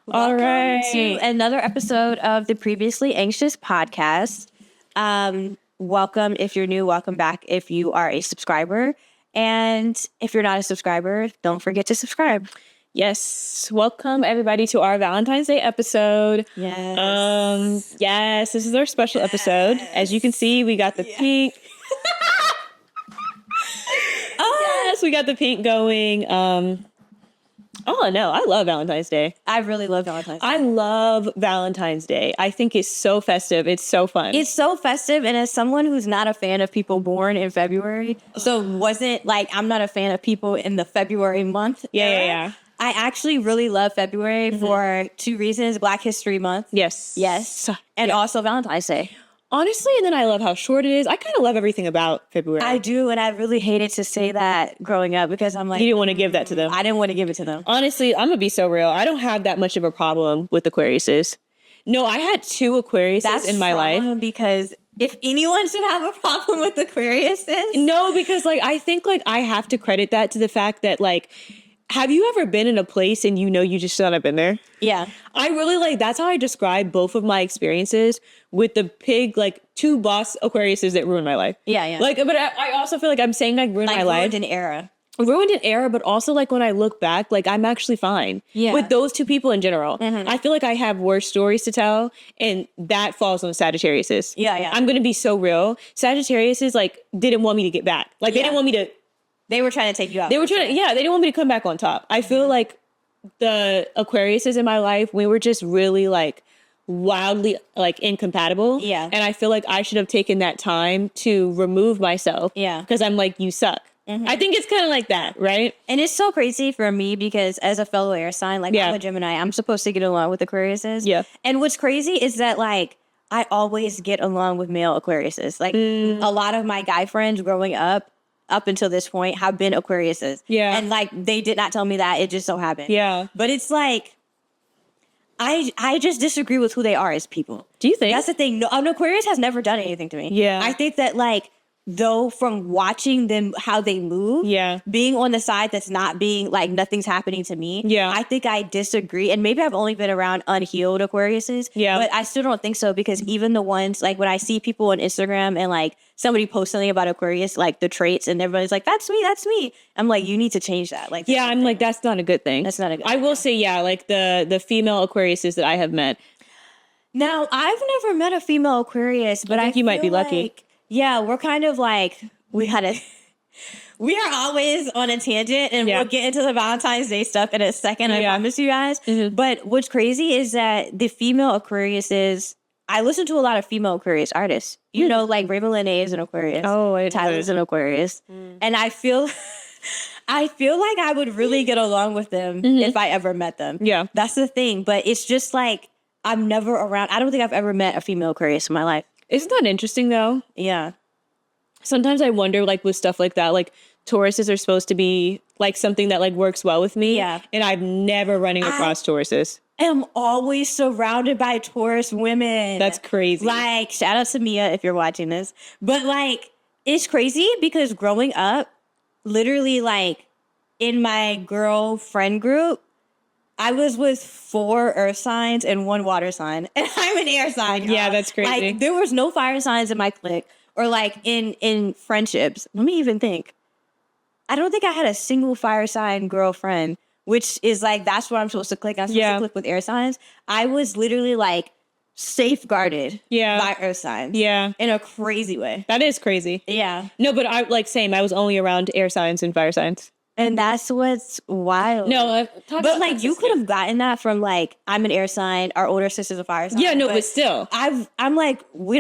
All right. To another episode of the Previously Anxious podcast. Welcome if you're new. Welcome back if you are a subscriber. And if you're not a subscriber, don't forget to subscribe. Yes. Welcome everybody to our Valentine's Day episode. Yes. Yes, this is our special episode. As you can see, we got the pink. Yes, we got the pink going. Oh no, I love Valentine's Day. I really love Valentine's Day. I love Valentine's Day. I think it's so festive. It's so fun. It's so festive. And as someone who's not a fan of people born in February, so wasn't like, I'm not a fan of people in the February month. Yeah. I actually really love February for two reasons. Black History Month. Yes. And also Valentine's Day. Honestly, and then I love how short it is. I kind of love everything about February. I do, and I really hated to say that growing up because I'm like... You didn't want to give that to them. I didn't want to give it to them. Honestly, I'm going to be so real. I don't have that much of a problem with Aquariuses. No, I had two Aquariuses in my life. Because if anyone should have a problem with Aquariuses... No, because like I think like I have to credit that to the fact that like... Have you ever been in a place and you know you just shouldn't have been there? Yeah. I really like, that's how I describe both of my experiences with the pig, like two boss Aquariuses that ruined my life. Yeah. Like, but I also feel like I'm saying like ruined my life. Ruined an era. Ruined an era, but also like when I look back, like I'm actually fine with those two people in general. I feel like I have worse stories to tell, and that falls on Sagittariuses. Yeah. I'm going to be so real. Sagittariuses like didn't want me to get back. Like they didn't want me to... They were trying to take you out. They didn't want me to come back on top. I feel like the Aquariuses in my life, we were just really like wildly like incompatible. Yeah. And I feel like I should have taken that time to remove myself. Yeah. Because I'm like, you suck. I think it's kind of like that, right? And it's so crazy for me because as a fellow air sign, like I'm a Gemini, I'm supposed to get along with Aquariuses. Yeah. And what's crazy is that like I always get along with male Aquariuses. Like a lot of my guy friends growing up until this point have been Aquariuses. Yeah. And like they did not tell me that. It just so happened. Yeah. But it's like I just disagree with who they are as people. Do you think? That's the thing. No, an Aquarius has never done anything to me. Yeah. I think that like though from watching them how they move, being on the side that's not being like nothing's happening to me, I think I disagree. And maybe I've only been around unhealed Aquariuses, but I still don't think so because even the ones like when I see people on Instagram and like somebody posts something about Aquarius, like the traits, and everybody's like, that's me. I'm like, you need to change that. Like, I'm like, that's not a good thing. That's not a good thing. I will say, like the female Aquariuses that I have met. Now, I've never met a female Aquarius, but I think you might be lucky. Yeah, we're kind of like, we are always on a tangent, and we'll get into the Valentine's Day stuff in a second, I promise you guys. But what's crazy is that the female Aquariuses, I listen to a lot of female Aquarius artists. You know, like Raven Lene is an Aquarius. Oh, Tyler's an Aquarius. And I feel like I would really get along with them if I ever met them. Yeah. That's the thing. But it's just like, I'm never around. I don't think I've ever met a female Aquarius in my life. Isn't that interesting though? Yeah. Sometimes I wonder like with stuff like that, like Tauruses are supposed to be like something that like works well with me. Yeah. And I've never running across Tauruses. I'm always surrounded by Taurus women. That's crazy. Like, shout out to Mia if you're watching this. But like, it's crazy because growing up, literally like in my girlfriend group, I was with 4 earth signs and 1 water sign. And I'm an air sign. Y'all. Yeah, that's crazy. Like, there was no fire signs in my clique. Or like in friendships. Let me even think. I don't think I had a single fire sign girlfriend, which is like, that's what I'm supposed to click. I'm supposed to click with air signs. I was literally like safeguarded by earth signs. Yeah. In a crazy way. That is crazy. Yeah. No, but I like same. I was only around air signs and fire signs. And that's what's wild. No, but like you could have gotten that from like, I'm an air sign, our older sister's a fire sign. Yeah, no, but still. I'm like, we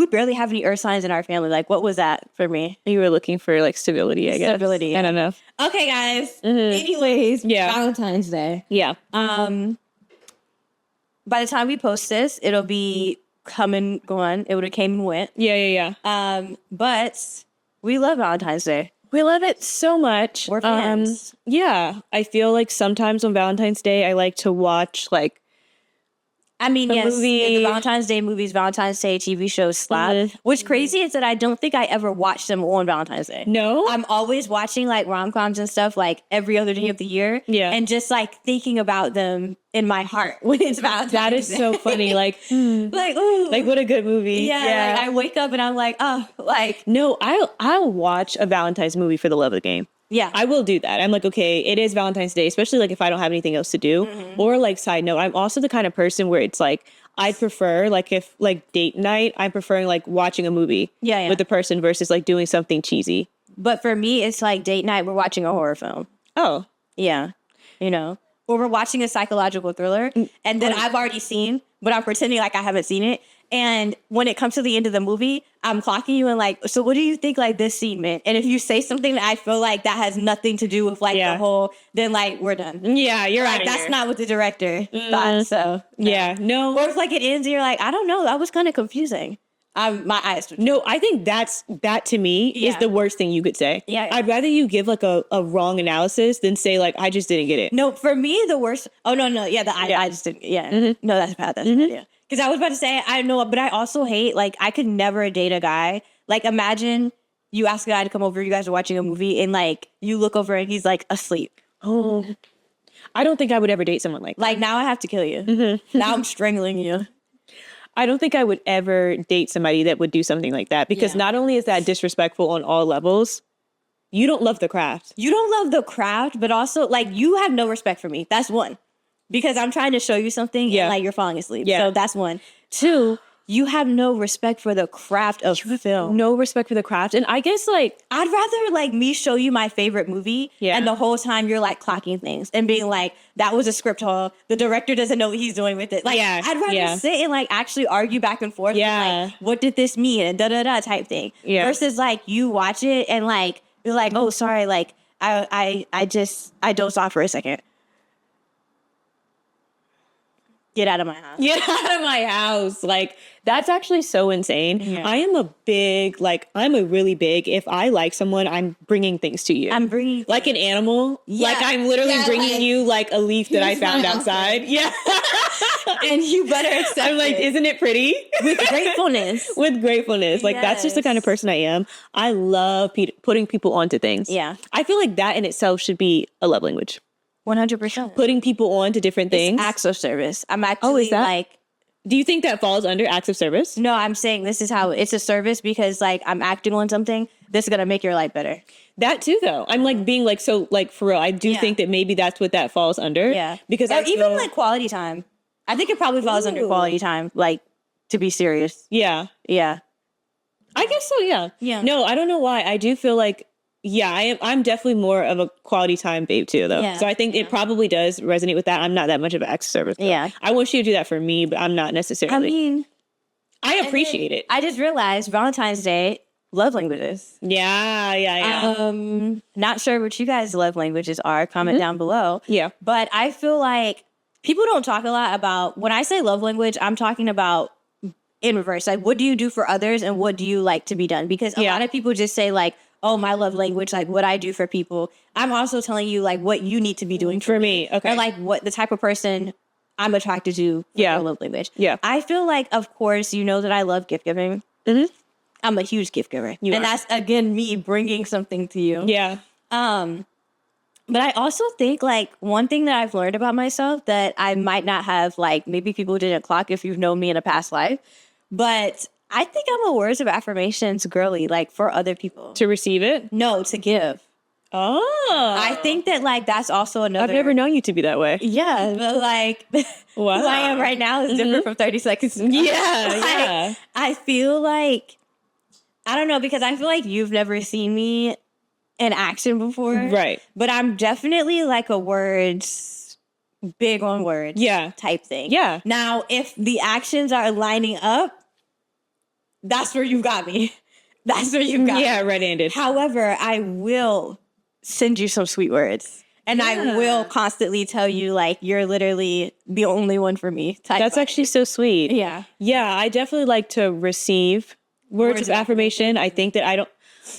barely have any earth signs in our family. Like, what was that for me? You were looking for like stability, I guess. Stability. I don't know. Okay, guys. Anyways, Valentine's Day. Yeah. By the time we post this, it'll be come and gone. It would have came and went. Yeah. But we love Valentine's Day. We love it so much. We're fans. Yeah. I feel like sometimes on Valentine's Day, I like to watch like I mean, yes, the Valentine's Day movies, Valentine's Day TV shows slap. What's crazy is that I don't think I ever watched them on Valentine's Day. No? I'm always watching like rom-coms and stuff like every other day of the year. Yeah. And just like thinking about them in my heart when it's Valentine's Day. That is so funny. Like, like, ooh. Like, what a good movie. Yeah. Like, I wake up and I'm like, oh, like. No, I'll watch a Valentine's movie for the love of the game. Yeah. I will do that. I'm like, okay, it is Valentine's Day, especially like if I don't have anything else to do. Or like, side note, I'm also the kind of person where it's like, I'd prefer like if like date night, I'm preferring like watching a movie with the person versus like doing something cheesy. But for me, it's like date night, we're watching a horror film. Oh. Yeah. You know, or we're watching a psychological thriller and then I've already seen, but I'm pretending like I haven't seen it. And when it comes to the end of the movie, I'm clocking you and like, so what do you think like this scene meant? And if you say something that I feel like that has nothing to do with like the whole, then like we're done. Yeah, you're like, right. That's not what the director thought. So yeah, no. Or if like it ends, and you're like, I don't know, that was kind of confusing. My eyes. No, I think that to me is the worst thing you could say. Yeah. I'd rather you give like a wrong analysis than say like I just didn't get it. No, for me the worst. Oh no, yeah, I just didn't. Yeah, no, that's bad. That's bad. Yeah. Because I was about to say, I know, but I also hate, like, I could never date a guy. Like, imagine you ask a guy to come over, you guys are watching a movie, and, like, you look over and he's, like, asleep. Oh. I don't think I would ever date someone like that. Like, now I have to kill you. Now I'm strangling you. I don't think I would ever date somebody that would do something like that. Because not only is that disrespectful on all levels, you don't love the craft. You don't love the craft, but also, like, you have no respect for me. That's one. Because I'm trying to show you something and like you're falling asleep. Yeah. So that's one. Two, you have no respect for the craft of film. No respect for the craft. And I guess like I'd rather like me show you my favorite movie and the whole time you're like clocking things and being like, that was a script hole. The director doesn't know what he's doing with it. Like I'd rather sit and like actually argue back and forth. Yeah. Like, what did this mean? And da-da-da type thing. Yeah. Versus like you watch it and like you're like, oh sorry, like I dozed off for a second. Get out of my house. Get out of my house. Like, that's actually so insane. Yeah. I'm a really big, if I like someone, I'm bringing things to you. I'm bringing like an animal. Yeah. Like, I'm literally bringing you like a leaf that I found outside. Yeah. And you better accept I'm like, isn't it pretty? With gratefulness. With gratefulness. Like, that's just the kind of person I am. I love putting people onto things. Yeah. I feel like that in itself should be a love language. 100%. Putting people on to different things. Acts of service. I'm actually like... Do you think that falls under acts of service? No, I'm saying this is how it's a service because like I'm acting on something. This is going to make your life better. That too, though. I'm like being like, so like for real, I do think that maybe that's what that falls under. Yeah. Because even like quality time. I think it probably falls under quality time, like to be serious. Yeah. Yeah. I guess so, yeah. Yeah. No, I don't know why. I do feel like, I'm definitely more of a quality time babe too, though. Yeah. So I think it probably does resonate with that. I'm not that much of an acts of service. Though. Yeah. I want you to do that for me, but I'm not necessarily. I mean, I appreciate it. I just realized Valentine's Day, love languages. Yeah. Not sure what you guys' love languages are. Comment down below. Yeah. But I feel like people don't talk a lot about, when I say love language, I'm talking about in reverse. Like, what do you do for others and what do you like to be done? Because a lot of people just say like, oh, my love language, like what I do for people. I'm also telling you like what you need to be doing for me. Okay. Or like what the type of person I'm attracted to for love language. Yeah. I feel like, of course, you know that I love gift giving. Mm-hmm. I'm a huge gift giver. And that's, again, me bringing something to you. Yeah. But I also think like one thing that I've learned about myself that I might not have, like maybe people didn't clock if you've known me in a past life, but I think I'm a words of affirmations girly, like for other people. To receive it? No, to give. Oh. I think that like that's also another. I've never known you to be that way. Yeah, but like who I am right now is different from 30 seconds ago. Yeah. I feel like, I don't know, because I feel like you've never seen me in action before. Right. But I'm definitely like a words, big on words type thing. Yeah. Now, if the actions are lining up, that's where you got me. That's where you got me. Yeah, red-handed. However, I will send you some sweet words. And I will constantly tell you, like, you're literally the only one for me. That's actually so sweet. Yeah. Yeah, I definitely like to receive words of affirmation. I think that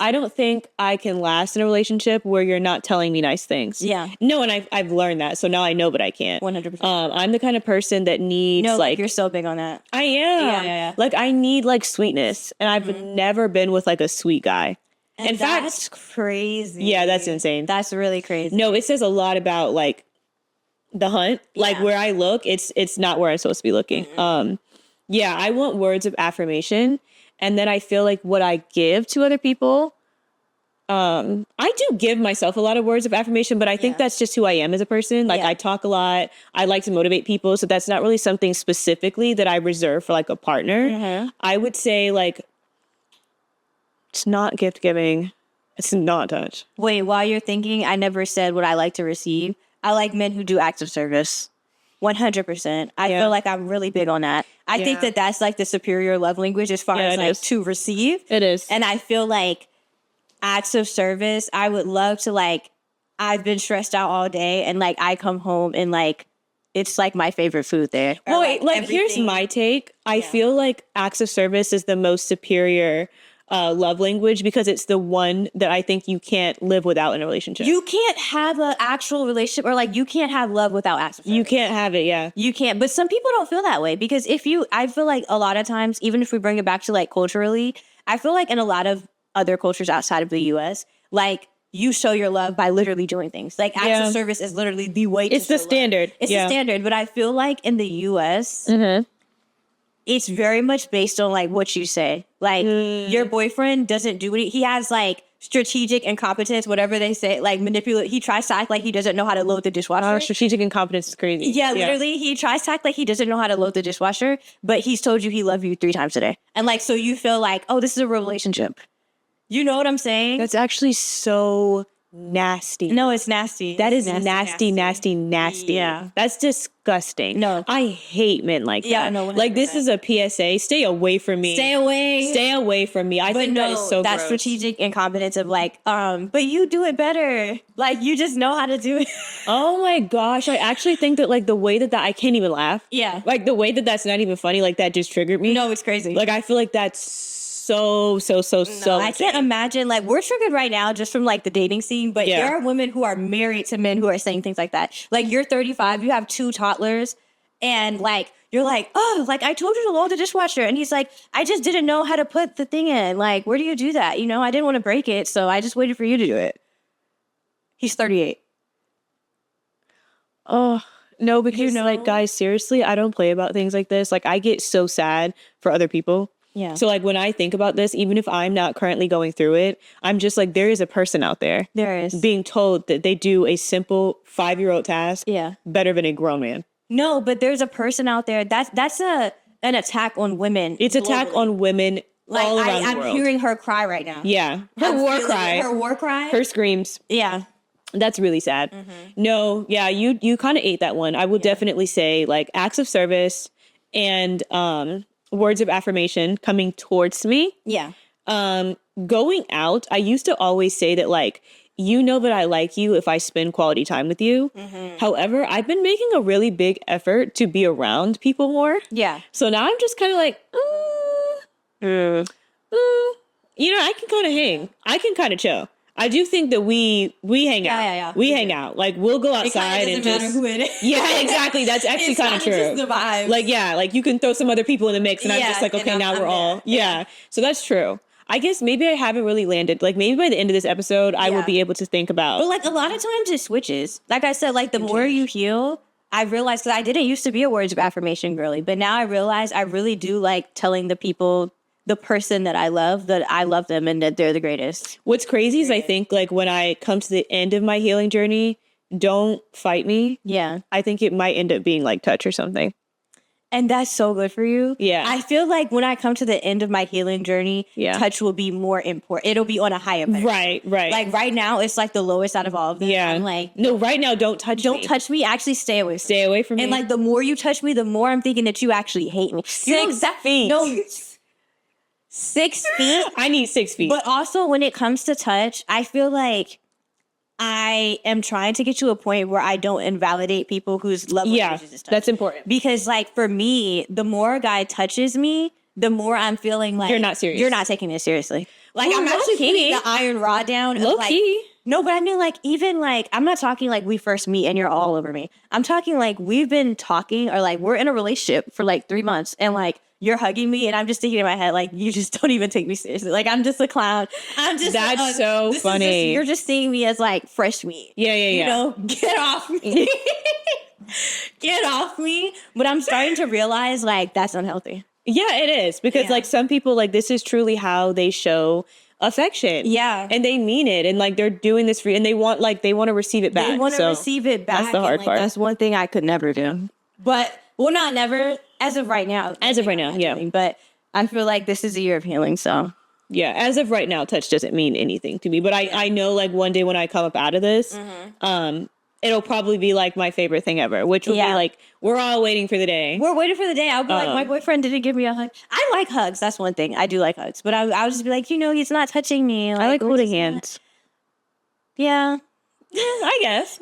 I don't think I can last in a relationship where you're not telling me nice things. Yeah. No, and I've learned that. So now I know, but I can't. 100%. I'm the kind of person that needs like you're so big on that. I am. Yeah. Like I need like sweetness, and I've never been with like a sweet guy. And in fact, that's crazy. Yeah, that's insane. That's really crazy. No, it says a lot about like the hunt. Like where I look, it's not where I'm supposed to be looking. Yeah, I want words of affirmation. And then I feel like what I give to other people, I do give myself a lot of words of affirmation, but I think that's just who I am as a person. Like I talk a lot. I like to motivate people. So that's not really something specifically that I reserve for like a partner. I would say like, it's not gift giving. It's not touch. Wait, while you're thinking, I never said what I like to receive. I like men who do acts of service. 100%. I feel like I'm really big on that. I think that that's like the superior love language as far as like to receive. It is. And I feel like acts of service, I would love to like, I've been stressed out all day and like I come home and like, it's like my favorite food there. Well, like here's my take. I feel like acts of service is the most superior love language because it's the one that I think you can't live without in a relationship. You can't have an actual relationship or like you can't have love without acts of service. You can't have it, yeah. You can't. But some people don't feel that way because I feel like a lot of times, even if we bring it back to like culturally, I feel like in a lot of other cultures outside of the US, like you show your love by literally doing things. Like acts of service is literally the way to It's the standard. Love. It's the standard. But I feel like in the US, it's very much based on like what you say. Like your boyfriend doesn't do it. He has like strategic incompetence, whatever they say, like manipulate. He tries to act like he doesn't know how to load the dishwasher. Strategic incompetence is crazy. Yeah, literally. He tries to act like he doesn't know how to load the dishwasher, but he's told you he loves you 3 times a day. And like, so you feel like, oh, this is a real relationship. You know what I'm saying? That's actually so nasty. No, it's nasty. That is nasty. Yeah. That's disgusting. No. I hate men like that. Yeah, no. 100%. Like this is a PSA. Stay away from me. Stay away from me. I think that is so that's gross. Strategic incompetence of like, but you do it better. Like you just know how to do it. Oh my gosh. I actually think that like the way that I can't even laugh. Yeah. Like the way that that's not even funny, like that just triggered me. No, it's crazy. Like I feel like that's so I can't imagine, like we're triggered right now just from like the dating scene, but there are women who are married to men who are saying things like that. Like you're 35, you have 2 toddlers, and like you're like, oh, like I told you to load the dishwasher, and he's like, I just didn't know how to put the thing in. Like, where do you do that? You know, I didn't want to break it, so I just waited for you to do it. He's 38. Oh no, because like guys, seriously, I don't play about things like this. Like I get so sad for other people. Yeah. So like when I think about this, even if I'm not currently going through it, I'm just like, there is a person out there. There is. Being told that they do a simple 5-year-old task better than a grown man. No, but there's a person out there. That's an attack on women. It's an attack on women like, all around the world. I'm hearing her cry right now. Yeah. Her war cry. Her screams. Yeah. That's really sad. No, yeah, you kind of ate that one. I will definitely say like acts of service and words of affirmation coming towards me. Yeah. Going out, I used to always say that like, you know that I like you if I spend quality time with you. However, I've been making a really big effort to be around people more. Yeah. So now I'm just kind of like, you know, I can kind of hang. I can kind of chill. I do think that we hang out. Yeah. We hang out. Like we'll go outside and just matter who it is. Yeah, exactly. That's actually kind of true. Just the vibe. Like yeah, like you can throw some other people in the mix, and I'm just like, okay, now we're all yeah. So that's true. I guess maybe I haven't really landed. Like maybe by the end of this episode, I will be able to think about. But like a lot of times it switches. Like I said, like the more you heal, I realized because I didn't used to be a words of affirmation girly, but now I realize I really do like telling the people, the person that I love them and that they're the greatest. What's crazy is I think like when I come to the end of my healing journey, don't fight me. Yeah. I think it might end up being like touch or something. And that's so good for you. Yeah. I feel like when I come to the end of my healing journey, touch will be more important. It'll be on a higher pedestal. Right. Like right now, it's like the lowest out of all of them. Yeah. I'm like, no, right now, don't touch me. Don't touch me. Actually, stay away from me. Stay away from me. And like the more you touch me, the more I'm thinking that you actually hate me. 6 feet. No, 6 feet. I need 6 feet. But also when it comes to touch, I feel like I am trying to get to a point where I don't invalidate people whose love language is touch. That's important. Because like for me, the more a guy touches me, the more I'm feeling like you're not serious. You're not taking this seriously. Like, I'm actually putting the iron rod down. Low key. No, but I mean, like, even, like, I'm not talking, like, we first meet and you're all over me. I'm talking, like, we've been talking or, like, we're in a relationship for, like, 3 months and, like, you're hugging me and I'm just thinking in my head, like, you just don't even take me seriously. Like, I'm just a clown. I'm just That's so funny. You're just seeing me as, like, fresh meat. Yeah. You know, get off me. Get off me. But I'm starting to realize, like, that's unhealthy. Yeah, it is. Because, like, some people, like, this is truly how they show affection. Yeah. And they mean it. And, like, they're doing this for you. And they want to receive it back. They want to receive it back. That's the hard part. That's one thing I could never do. But, well, not never. As of right now. Yeah. But I feel like this is a year of healing, so. Yeah, as of right now, touch doesn't mean anything to me. But I know, like, one day when I come up out of this, it'll probably be, like, my favorite thing ever, which will be, like, we're all waiting for the day. We're waiting for the day. I'll be like, my boyfriend didn't give me a hug. I like hugs. That's one thing. I do like hugs. But I'll just be like, you know, he's not touching me. Like, I like holding hands. Yeah. I guess.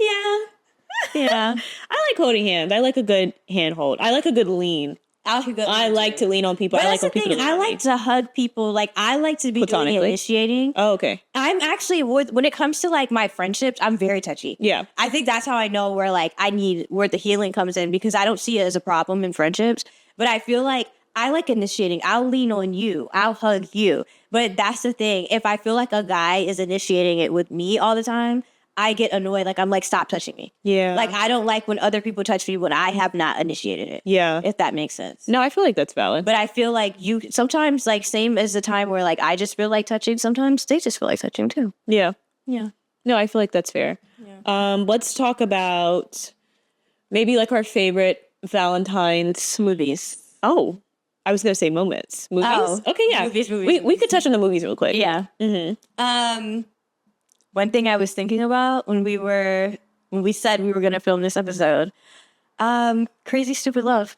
Yeah. I like holding hands. I like a good handhold. I like a good lean. I like to lean on people. But I like when people I like to hug people. Like, I like to be doing the initiating. Oh, okay. I'm actually, when it comes to, like, my friendships, I'm very touchy. Yeah. I think that's how I know where, like, where the healing comes in, because I don't see it as a problem in friendships. But I feel like I like initiating. I'll lean on you. I'll hug you. But that's the thing. If I feel like a guy is initiating it with me all the time, I get annoyed. Like, I'm like, stop touching me. Yeah. Like, I don't like when other people touch me when I have not initiated it. Yeah. If that makes sense. No, I feel like that's valid. But I feel like you sometimes, like, same as the time where, like, I just feel like touching, sometimes they just feel like touching too. Yeah. Yeah. No, I feel like that's fair. Yeah. Let's talk about maybe, like, our favorite Valentines movies. Oh, I was going to say moments. Movies? Oh. Okay, yeah. Movies. We could touch on the movies real quick. Yeah. Mm-hmm. One thing I was thinking about when we said we were going to film this episode, Crazy Stupid Love.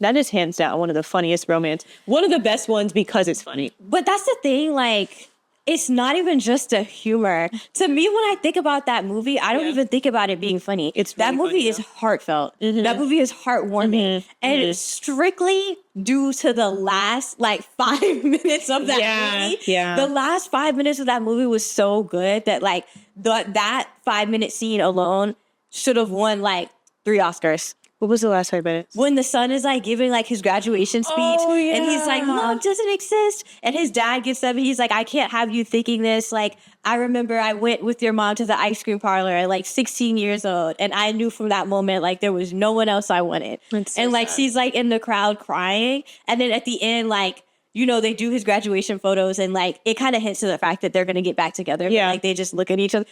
That is hands down one of the funniest romance. One of the best ones because it's funny. But that's the thing, like, it's not even just a humor. To me, when I think about that movie, I don't even think about it being funny. It's really that movie funny, is heartfelt. Mm-hmm. That movie is heartwarming. And it's strictly due to the last, like, 5 minutes of that movie. Yeah. The last 5 minutes of that movie was so good that, like, that 5-minute scene alone should have won, like, 3 Oscars. What was the last 5 minutes? When the son is, like, giving, like, his graduation speech. Oh, yeah. And he's like, love doesn't exist. And his dad gets up and he's like, I can't have you thinking this. Like, I remember I went with your mom to the ice cream parlor at, like, 16 years old. And I knew from that moment, like, there was no one else I wanted. So and, like, sad. She's, like, in the crowd crying. And then at the end, like, you know, they do his graduation photos. And, like, it kind of hints to the fact that they're going to get back together. Yeah. But, like, they just look at each other.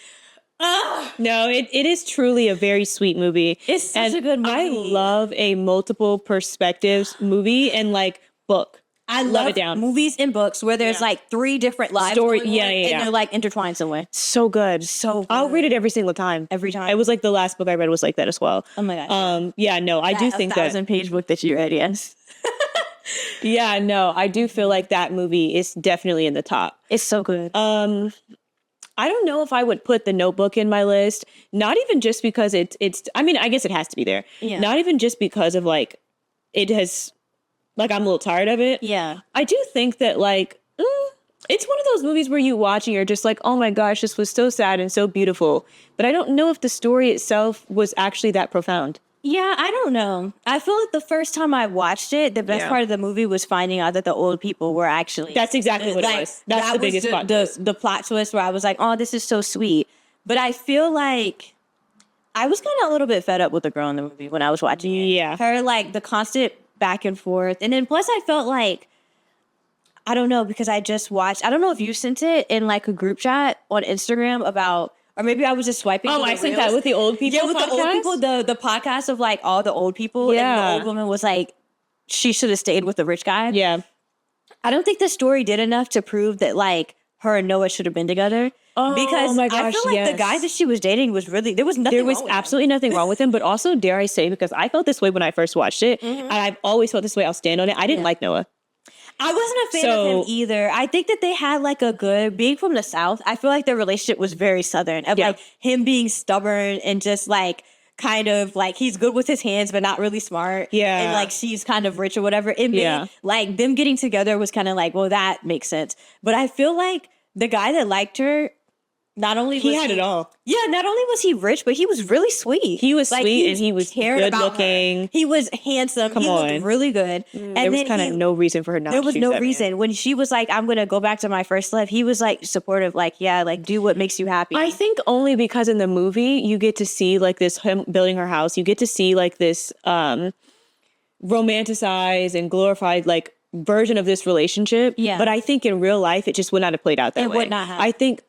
No, it is truly a very sweet movie. It's such a good movie. I love a multiple perspectives movie and, like, book. I love it down. Movies and books where there's like 3 different lives. And they're like intertwined some way. So good. So good. I'll read it every single time. Every time. It was like the last book I read was like that as well. Oh my gosh. I do think that 1,000-page book that you read, yes. Yeah, no, I do feel like that movie is definitely in the top. It's so good. I don't know if I would put The Notebook in my list. Not even just because it's. I mean, I guess it has to be there. Yeah. Not even just because of like, it has, like, I'm a little tired of it. Yeah. I do think that like, it's one of those movies where you watch and you're just like, oh my gosh, this was so sad and so beautiful. But I don't know if the story itself was actually that profound. Yeah, I don't know. I feel like the first time I watched it, the best part of the movie was finding out that the old people were actually... That's exactly what it was. That's the biggest plot twist. The plot twist where I was like, oh, this is so sweet. But I feel like I was kind of a little bit fed up with the girl in the movie when I was watching it. Yeah. Her, like, the constant back and forth. And then plus I felt like, I don't know, because I just watched... I don't know if you sent it in, like, a group chat on Instagram about... Or maybe I was just swiping. Oh, I sent that with the old people. Yeah, with podcast? The old people, the podcast of like all the old people. Yeah. And the old woman was like, she should have stayed with the rich guy. Yeah. I don't think the story did enough to prove that like her and Noah should have been together. Oh, because my gosh, I feel like the guy that she was dating was really, there was absolutely nothing wrong with him. But also, dare I say, because I felt this way when I first watched it, and I've always felt this way, I'll stand on it. I didn't like Noah. I wasn't a fan of him either. I think that they had like a good, being from the South, I feel like their relationship was very Southern. Of like him being stubborn and just like kind of like he's good with his hands but not really smart. Yeah. And like she's kind of rich or whatever. It made like them getting together was kind of like, well, that makes sense. But I feel like the guy that liked her, not only was he had it all. Yeah, not only was he rich, but he was really sweet. He was sweet and he was good looking. He was handsome. He looked really good. And there was kind of no reason for her not to. There was no reason. When she was like, I'm going to go back to my first love, he was like supportive, like, yeah, like do what makes you happy. I think only because in the movie you get to see like this, him building her house. You get to see like this romanticized and glorified like version of this relationship. Yeah. But I think in real life, it just would not have played out that way. It would not have. I think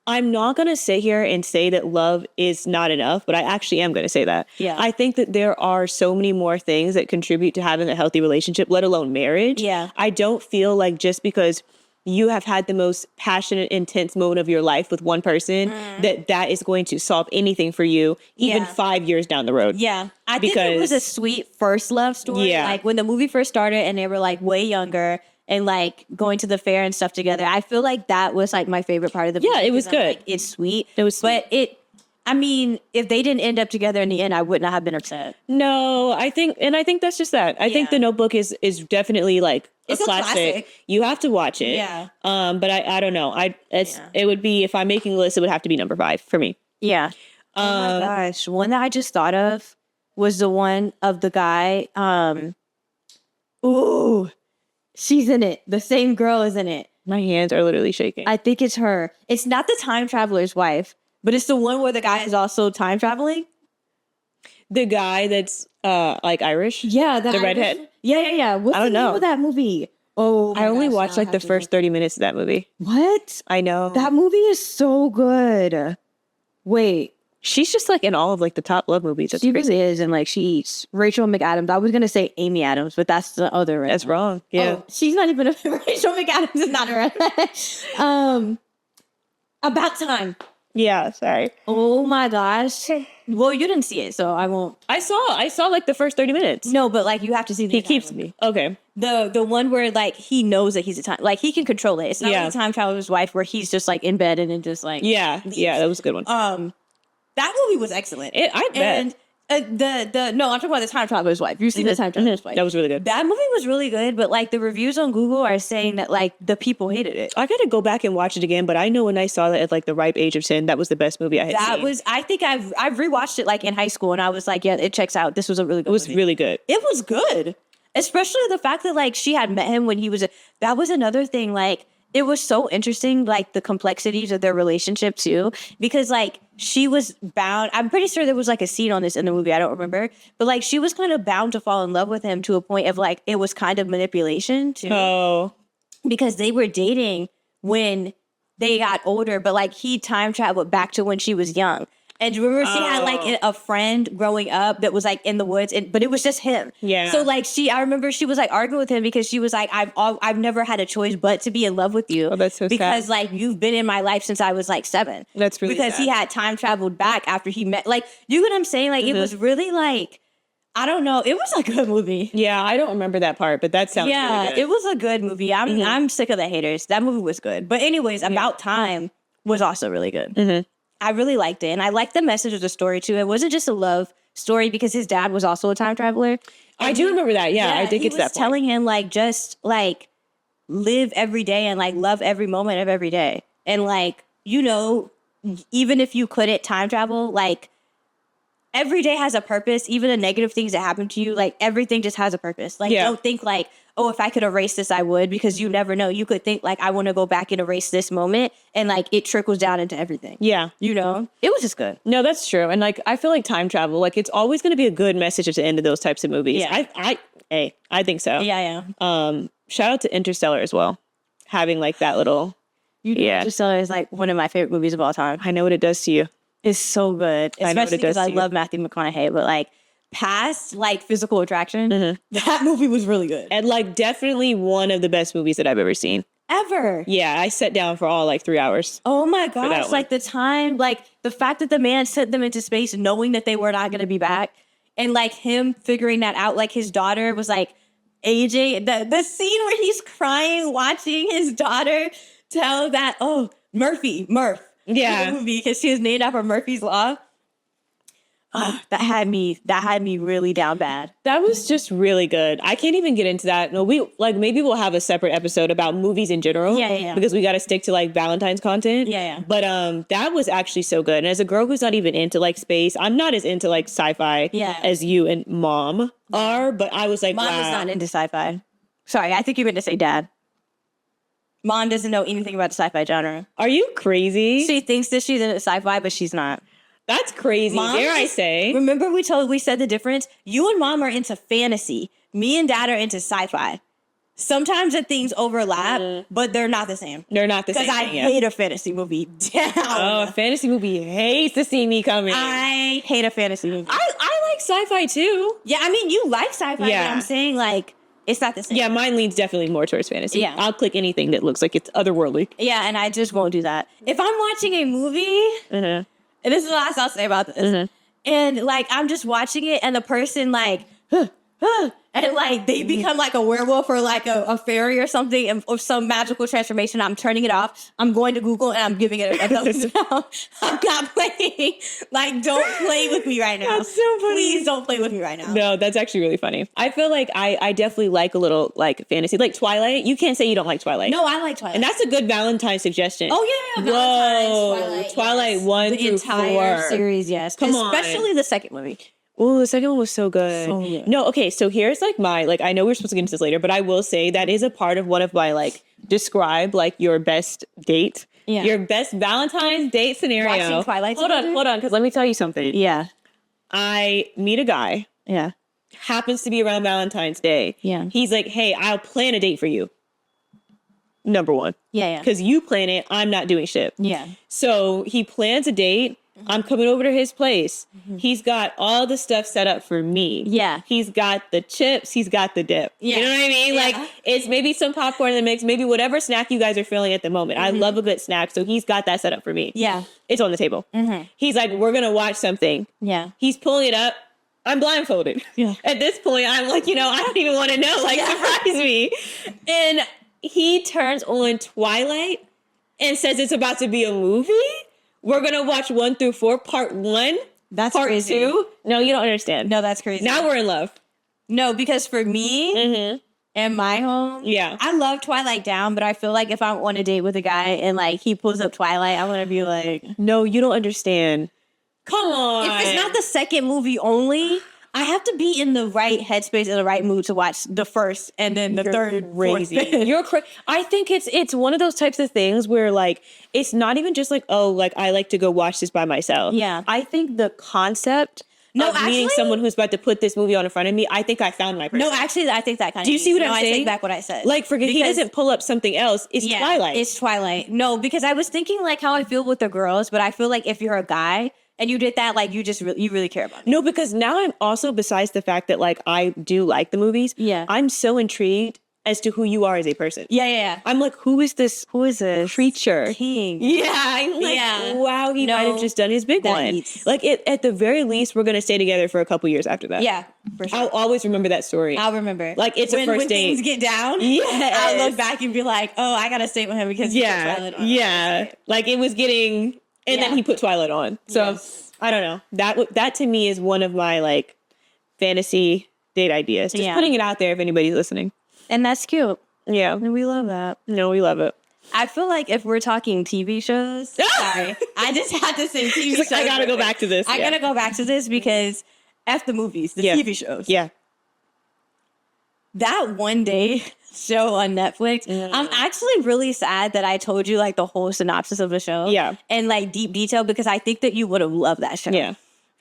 I'm not going to sit here and say that love is not enough, but I actually am going to say that. Yeah. I think that there are so many more things that contribute to having a healthy relationship, let alone marriage. Yeah. I don't feel like just because you have had the most passionate, intense moment of your life with one person, that is going to solve anything for you, even 5 years down the road. Yeah. I think it was a sweet first love story. Yeah. Like when the movie first started and they were like way younger and like going to the fair and stuff together. I feel like that was like my favorite part of the movie. Yeah, it was good. Like, it's sweet. It was sweet. But I mean, if they didn't end up together in the end, I would not have been upset. No, I think that's just that. I think The Notebook is definitely like a classic. You have to watch it. Yeah. But I don't know. It would be, if I'm making a list, it would have to be number 5 for me. Yeah. Oh my gosh. One that I just thought of was the one of the guy. Ooh, she's in it. The same girl is in it. My hands are literally shaking. I think it's her. It's not the time traveler's wife, but it's the one where the guy is also time traveling. The guy that's like Irish? Yeah. The redhead? Yeah. What's the name of that movie? Oh, I only watched like the first 30 minutes of that movie. What? I know. That movie is so good. Wait. She's just like in all of like the top love movies. She really is, and like she's Rachel McAdams. I was gonna say Amy Adams, but that's the other. That's wrong. Yeah, she's not even Rachel McAdams is not her. About Time. Yeah, sorry. Oh my gosh. Well, you didn't see it, so I won't. I saw like the first 30 minutes. No, but like you have to see. He keeps me. Okay. The one where like he knows that he's a time, like he can control it. It's not like the time traveler's wife where he's just like in bed and then just like leaves. That was a good one. That movie was excellent. I bet. And no, I'm talking about the time traveler's wife. You've seen the time traveler's wife. That was really good. That movie was really good, but like the reviews on Google are saying that like the people hated it. I gotta go back and watch it again, but I know when I saw that at like the ripe age of 10, that was the best movie I had seen. I think I've rewatched it like in high school and I was like, yeah, it checks out. This was a really good movie. Really good. It was good. Especially the fact that like she had met him when he was that was another thing. Like it was so interesting, like the complexities of their relationship too, because like she was bound. I'm pretty sure there was like a scene on this in the movie. I don't remember, but like she was kind of bound to fall in love with him to a point of like it was kind of manipulation too. Oh, because they were dating when they got older, but like he time traveled back to when she was young. And remember, she had like a friend growing up that was like in the woods, but it was just him. Yeah. So like I remember she was like arguing with him because she was like, I've never had a choice but to be in love with you. Oh, that's so sad. Because like you've been in my life since I was like 7. That's really because sad. He had time traveled back after he met. Like, you know what I'm saying? Like it was really like, I don't know. It was a good movie. Yeah, I don't remember that part, but that sounds really good. It was a good movie. I'm sick of the haters. That movie was good. But anyways, About Time was also really good. Mm-hmm. I really liked it. And I liked the message of the story, too. It wasn't just a love story because his dad was also a time traveler. I do remember that. Yeah, I did get to that point. He was telling him, like, just, like, live every day and, like, love every moment of every day. And, like, you know, even if you couldn't time travel, like, every day has a purpose. Even the negative things that happen to you, like, everything just has a purpose. Like, don't think, like, oh, if I could erase this, I would, because you never know. You could think, like, I want to go back and erase this moment, and, like, it trickles down into everything. Yeah. You know? It was just good. No, that's true. And, like, I feel like time travel, like, it's always going to be a good message at the end of those types of movies. Yeah. I think so. Yeah. Shout out to Interstellar as well. Having, like, that little... Interstellar is, like, one of my favorite movies of all time. I know what it does to you. It's so good. Especially because I love Matthew McConaughey, but, like, past like Physical Attraction, that movie was really good. And like definitely one of the best movies that I've ever seen. Ever. Yeah, I sat down for all like 3 hours. Oh my gosh. Like the time, like the fact that the man sent them into space knowing that they were not going to be back. And like him figuring that out, like his daughter was like aging. The scene where he's crying watching his daughter tell that, Murph. Yeah. The movie, because she was named after Murphy's Law. that had me really down bad. That was just really good. I can't even get into that. No, maybe we'll have a separate episode about movies in general. Yeah. Because we got to stick to like Valentine's content. Yeah. But that was actually so good. And as a girl who's not even into like space, I'm not as into like sci-fi as you and Mom are. But I was like, Mom is not into sci-fi. Sorry, I think you meant to say Dad. Mom doesn't know anything about the sci-fi genre. Are you crazy? She thinks that she's into sci-fi, but she's not. That's crazy. Mom, dare I say? Remember we said the difference? You and Mom are into fantasy. Me and Dad are into sci-fi. Sometimes the things overlap, but they're not the same. They're not the same. Because I hate a fantasy movie. Down. Oh, a fantasy movie hates to see me coming. I hate a fantasy movie. I like sci-fi too. Yeah, I mean, you like sci-fi, but I'm saying like, it's not the same. Yeah, mine leans definitely more towards fantasy. Yeah. I'll click anything that looks like it's otherworldly. Yeah, and I just won't do that. If I'm watching a movie... And this is the last I'll say about this. And like, I'm just watching it and the person like, and like they become like a werewolf or like a fairy or something or some magical transformation. I'm turning it off. I'm going to Google and I'm giving it a thumbs down. I'm not playing. Like, don't play with me right now. That's so funny. Please don't play with me right now. No, that's actually really funny. I feel like I definitely like a little like fantasy. Like Twilight. You can't say you don't like Twilight. No, I like Twilight. And that's a good Valentine suggestion. Oh, yeah. Valentine's, Twilight 1 the through entire 4. Series, yes. Come on. Especially the second movie. Oh, the second one was so good. So good. No, okay, so here's like I know we're supposed to get into this later, but I will say that is a part of one of my like describe like your best date. Yeah. Your best Valentine's date scenario. Watching Twilight. Hold on, because let me tell you something. Yeah. I meet a guy. Yeah. Happens to be around Valentine's Day. Yeah. He's like, hey, I'll plan a date for you. Number one. Yeah. Because you plan it, I'm not doing shit. Yeah. So he plans a date. I'm coming over to his place. He's got all the stuff set up for me. Yeah. He's got the chips. He's got the dip. Yeah. You know what I mean? Yeah. Like, it's maybe some popcorn in the mix, maybe whatever snack you guys are feeling at the moment. I love a good snack. So he's got that set up for me. Yeah. It's on the table. He's like, we're going to watch something. Yeah. He's pulling it up. I'm blindfolded. Yeah. At this point, I'm like, I don't even want to know. Like, surprise me. And he turns on Twilight and says it's about to be a movie. We're going to watch 1 through 4, part 1. That's part crazy. 2. No, you don't understand. No, that's crazy. Now we're in love. No, because for me and my home, I love Twilight down, but I feel like if I'm on a date with a guy and like he pulls up Twilight, I want to be like, no, you don't understand. Come on. If it's not the second movie only, I have to be in the right headspace and the right mood to watch the first and then the third. Crazy. You're crazy. I think it's one of those types of things where like it's not even just like, oh, like I like to go watch this by myself. Yeah. I think the concept of meeting someone who's about to put this movie on in front of me, I think I found my person. No, actually, I think that kind of. Do you see what I'm saying? I take back what I said. Like, he doesn't pull up something else. It's Twilight. It's Twilight. No, because I was thinking like how I feel with the girls, but I feel like if you're a guy and you did that, like you really care about me. No, because now I'm also, besides the fact that like I do like the movies, I'm so intrigued as to who you are as a person. Yeah. I'm like, who is this creature? King. Yeah. I'm like, wow, he might have just done his big one. Like at the very least, we're going to stay together for a couple years after that. Yeah, for sure. I'll always remember that story. I'll remember. Like it's a first when date. Things get down, I'll look back and be like, oh, I got to stay with him because he put Twilight on. Yeah. Like it was getting, and then he put Twilight on. So I don't know. That to me is one of my like fantasy date ideas. Just putting it out there if anybody's listening. And that's cute. Yeah. And we love that. No, we love it. I feel like if we're talking TV shows, sorry, I just had to say TV shows. I gotta go back to this. I gotta go back to this because F the movies, the TV shows. Yeah. That One Day show on Netflix, I'm actually really sad that I told you like the whole synopsis of the show. Yeah. And like deep detail because I think that you would have loved that show. Yeah.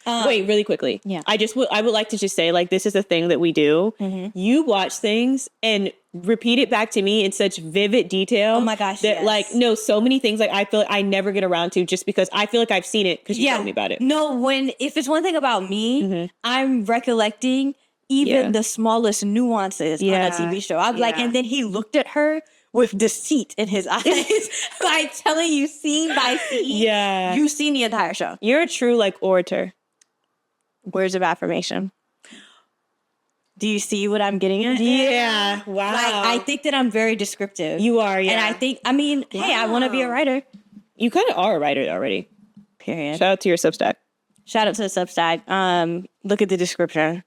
Wait, really quickly. Yeah. I would like to just say, like, this is a thing that we do. You watch things and repeat it back to me in such vivid detail. Oh my gosh. That like, no, so many things like I feel like I never get around to just because I feel like I've seen it because you told me about it. No, if it's one thing about me, I'm recollecting even the smallest nuances on a TV show. I'm like, and then he looked at her with deceit in his eyes, like telling you scene by scene. Yeah. You've seen the entire show. You're a true like orator. Words of affirmation. Do you see what I'm getting at? Yeah. Wow. Like, I think that I'm very descriptive. You are, yeah. And I think, hey, I want to be a writer. You kind of are a writer already. Period. Shout out to your Substack. Shout out to the Substack. Look at the description.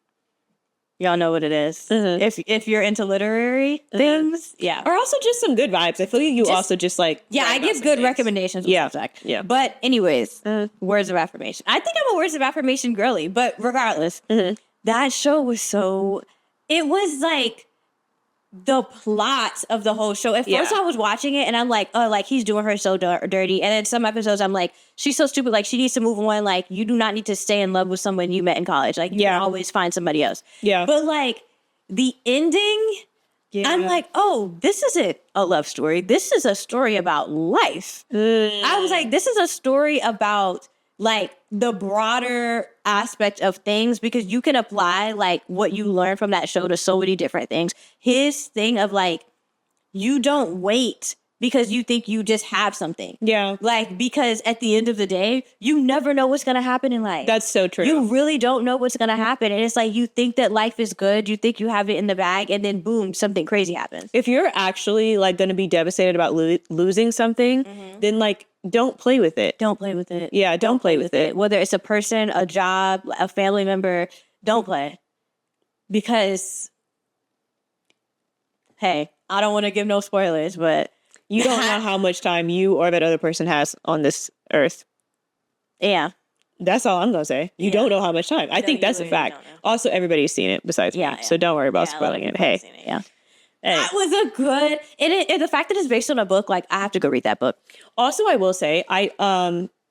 Y'all know what it is. Mm-hmm. If you're into literary things, yeah. Or also just some good vibes. I feel like you also just like... Yeah, I give good recommendations. Yeah. Yeah. But anyways, words of affirmation. I think I'm a words of affirmation girly, but regardless, that show was so... It was like the plot of the whole show. At first I was watching it and I'm like, oh, like he's doing her so dirty. And then some episodes I'm like, she's so stupid. Like she needs to move on. Like you do not need to stay in love with someone you met in college. Like you can always find somebody else. Yeah. But like the ending, I'm like, oh, this isn't a love story. This is a story about life. I was like, this is a story about like the broader aspect of things, because you can apply like what you learn from that show to so many different things. His thing of like, you don't wait because you think you just have something. Yeah. Like, because at the end of the day, you never know what's going to happen in life. That's so true. You really don't know what's going to happen. And it's like, you think that life is good. You think you have it in the bag, and then boom, something crazy happens. If you're actually like going to be devastated about losing something, then like, don't play with it. Don't play with it. Yeah, don't play with it. Whether it's a person, a job, a family member, don't play. Because, hey, I don't want to give no spoilers, but you don't know how much time you or that other person has on this earth. Yeah. That's all I'm going to say. You don't know how much time. I think that's a fact. Also, everybody's seen it besides me. So don't worry about spoiling it. Hey. Yeah. Hey. That was a good, and the fact that it's based on a book, like I have to go read that book. Also, I will say,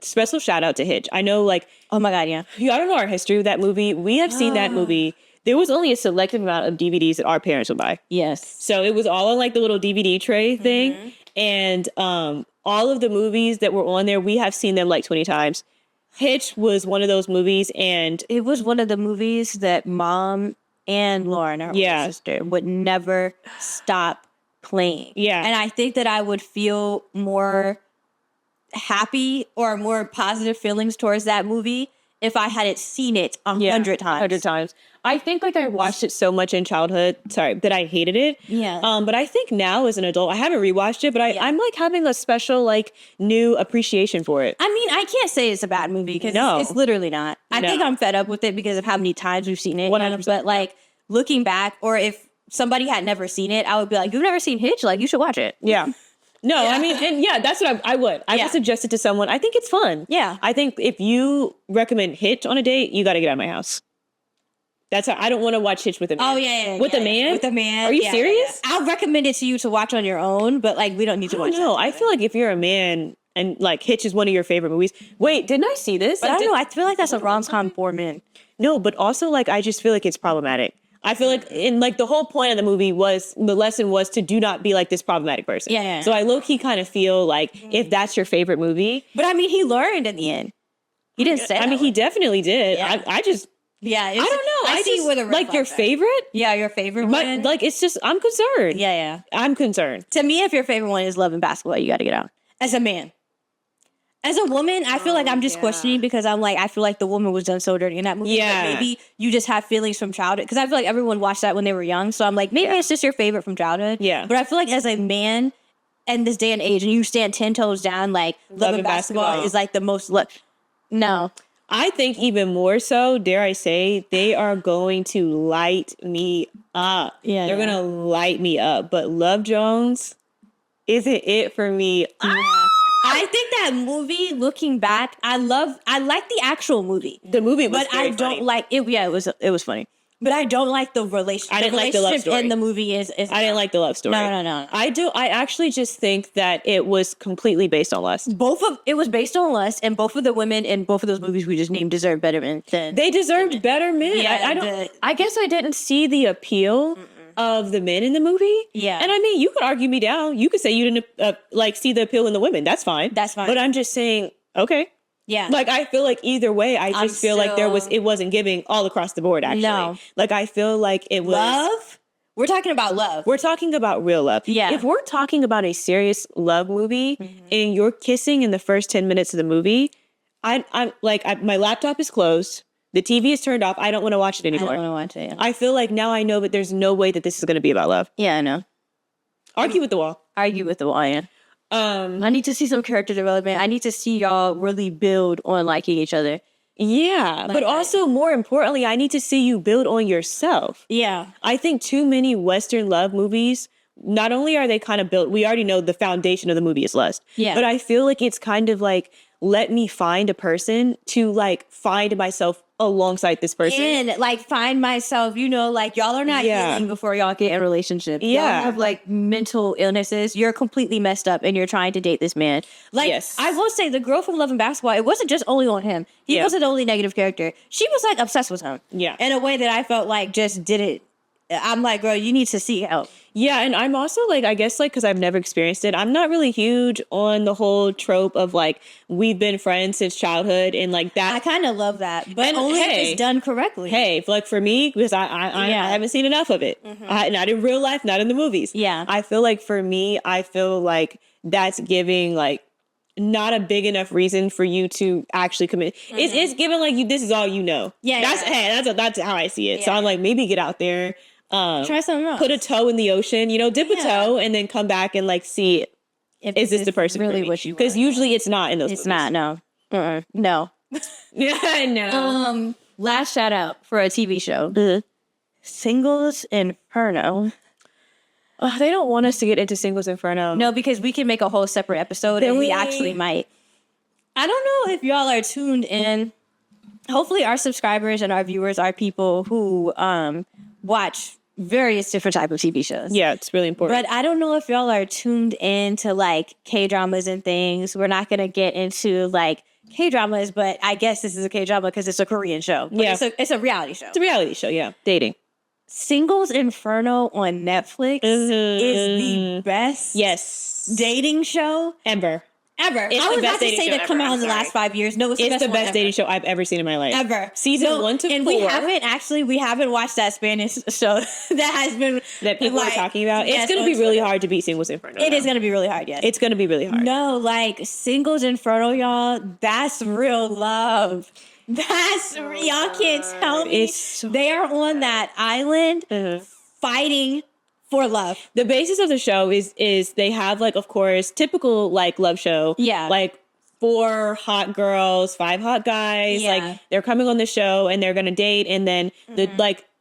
special shout out to Hitch. I know, like, oh my God, yeah. I don't know our history with that movie. We have seen that movie. There was only a selective amount of DVDs that our parents would buy. Yes. So it was all on like the little DVD tray thing. And all of the movies that were on there, we have seen them like 20 times. Hitch was one of those movies, and it was one of the movies that Mom and Lauren, our older sister, would never stop playing. Yeah. And I think that I would feel more happy or more positive feelings towards that movie if I hadn't seen it 100 times. 100 times. I think like I watched it so much in childhood, that I hated it. Yeah. But I think now as an adult, I haven't rewatched it, but I'm like having a special like new appreciation for it. I mean, I can't say it's a bad movie because it's literally not. I think I'm fed up with it because of how many times we've seen it. 100%. But like looking back, or if somebody had never seen it, I would be like, you've never seen Hitch? Like you should watch it. Yeah. No, I mean, and that's what I would. I would suggest it to someone. I think it's fun. Yeah. I think if you recommend Hitch on a date, you got to get out of my house. That's how I don't want to watch Hitch with a man. Oh, yeah. With a man? With a man. Are you serious? Yeah. I'll recommend it to you to watch on your own, but like we don't need to watch it. No, I feel like if you're a man and like Hitch is one of your favorite movies. Wait, didn't I see this? But I don't know. I feel like that's a rom-com for men. No, but also like I just feel like it's problematic. I feel like in like the whole point of the movie was the lesson was to do not be like this problematic person. Yeah. So I low-key kind of feel like if that's your favorite movie. But I mean, he learned in the end. He didn't say. I mean, he definitely did. Yeah. I just. Yeah. I don't know. I see where the like your favorite. Yeah, your favorite one. Like it's just I'm concerned. Yeah. I'm concerned. To me, if your favorite one is Love and Basketball, you got to get out. As a man. As a woman, I feel like I'm just questioning because I'm like, I feel like the woman was done so dirty in that movie. Yeah. But maybe you just have feelings from childhood. Because I feel like everyone watched that when they were young. So I'm like, maybe it's just your favorite from childhood. Yeah. But I feel like as a man in this day and age, and you stand 10 toes down, like Love and Basketball is like the most... No. I think even more so, dare I say, they are going to light me up. Yeah. They're going to light me up. But Love Jones isn't it for me. Yeah. I think that movie, looking back, I like the actual movie. The movie was but I don't like it. Yeah, it was funny. But I don't like the relationship. I didn't like the love story. In the movie is I didn't like the love story. No. I actually just think that it was completely based on lust. It was based on lust, and both of the women in both of those movies we just named deserved better men. They deserved better men. Yeah, I guess I didn't see the appeal of the men in the movie. Yeah. And I mean, you could argue me down. You could say you didn't see the appeal in the women. That's fine. But I'm just saying, okay. Yeah. Like, I feel like either way, I just feel like it wasn't giving all across the board, actually. No. Like, I feel like it was... Love? We're talking about love. We're talking about real love. Yeah. If we're talking about a serious love movie and you're kissing in the first 10 minutes of the movie, I'm like, my laptop is closed. The TV is turned off. I don't want to watch it anymore. I don't want to watch it, yeah. I feel like now I know that there's no way that this is going to be about love. Yeah, I know. Argue with the wall. Argue with the wall, yeah. I need to see some character development. I need to see y'all really build on liking each other. Yeah, but also more importantly, I need to see you build on yourself. Yeah. I think too many Western love movies, not only are they kind of built, we already know the foundation of the movie is lust. Yeah. But I feel like it's kind of like, let me find a person to like find myself alongside this person. And like find myself, you know, like y'all are not healing before y'all get in a relationship. Y'all have like mental illnesses. You're completely messed up and you're trying to date this man. Like I will say the girl from Love and Basketball, it wasn't just only on him. He wasn't the only negative character. She was like obsessed with him. Yeah. In a way that I felt like just didn't. I'm like, girl, you need to seek help. Yeah, and I'm also like, I guess like, because I've never experienced it, I'm not really huge on the whole trope of like, we've been friends since childhood and like that. I kind of love that, but only if it's done correctly. Hey, like for me, because I haven't seen enough of it. Not in real life, not in the movies. Yeah. I feel like for me, I feel like that's giving like, not a big enough reason for you to actually commit. It's given like you, this is all you know. Yeah. That's how I see it. Yeah. So I'm like, maybe get out there. Try something else. Put a toe in the ocean, you know, dip a toe and then come back and like see, is this the person really for me? What you want? Because usually it's not in those movies. Not, no. No. Yeah, no. Last shout out for a TV show. Singles Inferno. Oh, they don't want us to get into Singles Inferno. No, because we can make a whole separate episode and we actually might. I don't know if y'all are tuned in. Hopefully our subscribers and our viewers are people who watch various different type of TV shows. Yeah, it's really important. But I don't know if y'all are tuned in to like K-dramas and things. We're not going to get into like K-dramas, but I guess this is a K-drama because it's a Korean show. But it's a reality show. It's a reality show, yeah. Dating. Singles Inferno on Netflix is the best dating show ever. I was about to say that come out in the last 5 years. No, it's the best dating show I've ever seen in my life. Ever. Season 1 to 4. And we haven't watched that Spanish show that people are talking about. It's going to be really hard to beat Singles Inferno. It is going to be really hard, yes. It's going to be really hard. No, like Singles Inferno, y'all, that's real love. Y'all can't tell me. They are on that island fighting for love. The basis of the show is they have like, of course, typical like love show. Yeah. Like 4 hot girls, 5 hot guys. Yeah. Like they're coming on the show and they're going to date. And then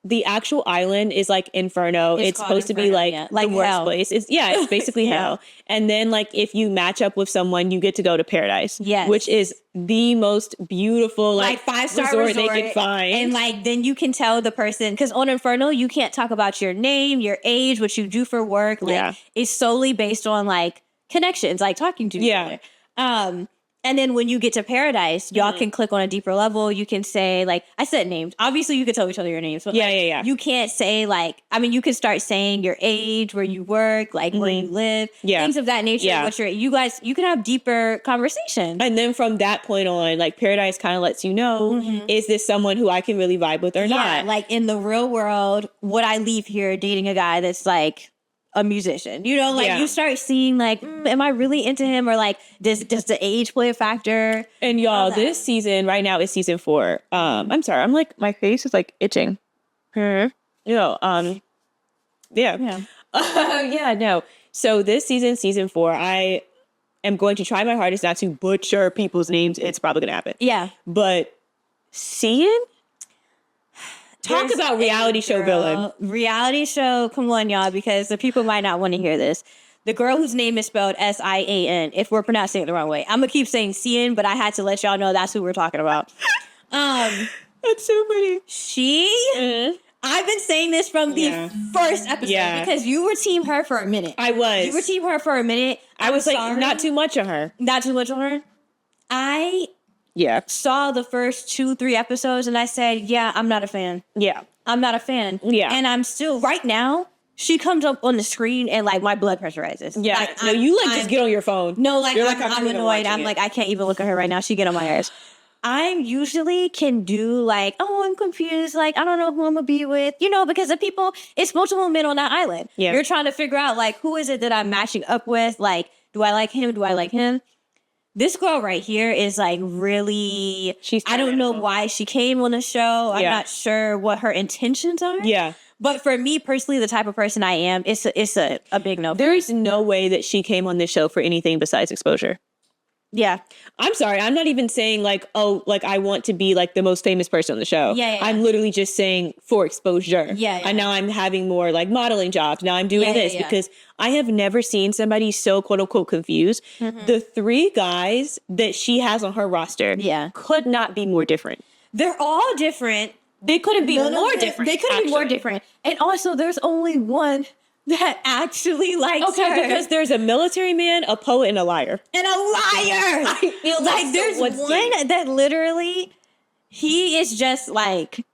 the actual island is like Inferno. It's supposed to be like the worst place. It's basically hell. And then like if you match up with someone, you get to go to paradise. Yes. Which is the most beautiful like 5-star resort they can find. And like then you can tell the person, because on Inferno you can't talk about your name, your age, what you do for work. Like it's solely based on like connections, like talking to each other. And then when you get to paradise, y'all can click on a deeper level. You can say, like, I said names. Obviously, you can tell each other your names. But you can't say, like, I mean, you can start saying your age, where you work, like, where you live. Things of that nature. Yeah. You can have deeper conversations. And then from that point on, like, paradise kind of lets you know, is this someone who I can really vibe with or not? Like, in the real world, would I leave here dating a guy that's, like, a musician, you know, like you start seeing like, am I really into him, or like does the age play a factor? And y'all, this season right now is season 4. I'm sorry, I'm like, my face is like itching. You know, no. So this season 4, I am going to try my hardest not to butcher people's names. It's probably gonna happen. Yeah, but Cian. Talk about reality show villain. Reality show, come on, y'all, because the people might not want to hear this. The girl whose name is spelled Sian, if we're pronouncing it the wrong way. I'm going to keep saying Cian, but I had to let y'all know that's who we're talking about. That's so funny. I've been saying this from the first episode because you were team her for a minute. I was. You were team her for a minute. I was like, not too much of her. Not too much of her? Saw the first 2-3 episodes and I said, I'm not a fan. I'm not a fan. And I'm still, right now, she comes up on the screen and like my blood pressure rises. Like, just get on your phone. No, like, I'm annoyed. I'm like, I can't even look at her right now. She get on my nerves. I usually can do like, oh, I'm confused. Like, I don't know who I'm going to be with, you know, because the people, it's multiple men on that island. You're trying to figure out like, who is it that I'm matching up with? Like, do I like him? Do I like him? This girl right here is like really, I don't know why she came on the show. I'm not sure what her intentions are. But for me personally, the type of person I am, it's a big no. There is no way that she came on this show for anything besides exposure. Yeah. I'm sorry. I'm not even saying like, oh, like I want to be like the most famous person on the show. Yeah. I'm literally just saying for exposure. Yeah. And now I'm having more like modeling jobs. Now I'm doing this because I have never seen somebody so quote unquote confused. The 3 guys that she has on her roster could not be more different. They're all different. They couldn't be more different. They couldn't be more different. And also there's only one that actually likes her. Because there's a military man, a poet, and a liar. And a liar! I feel like there's one that literally, he is just like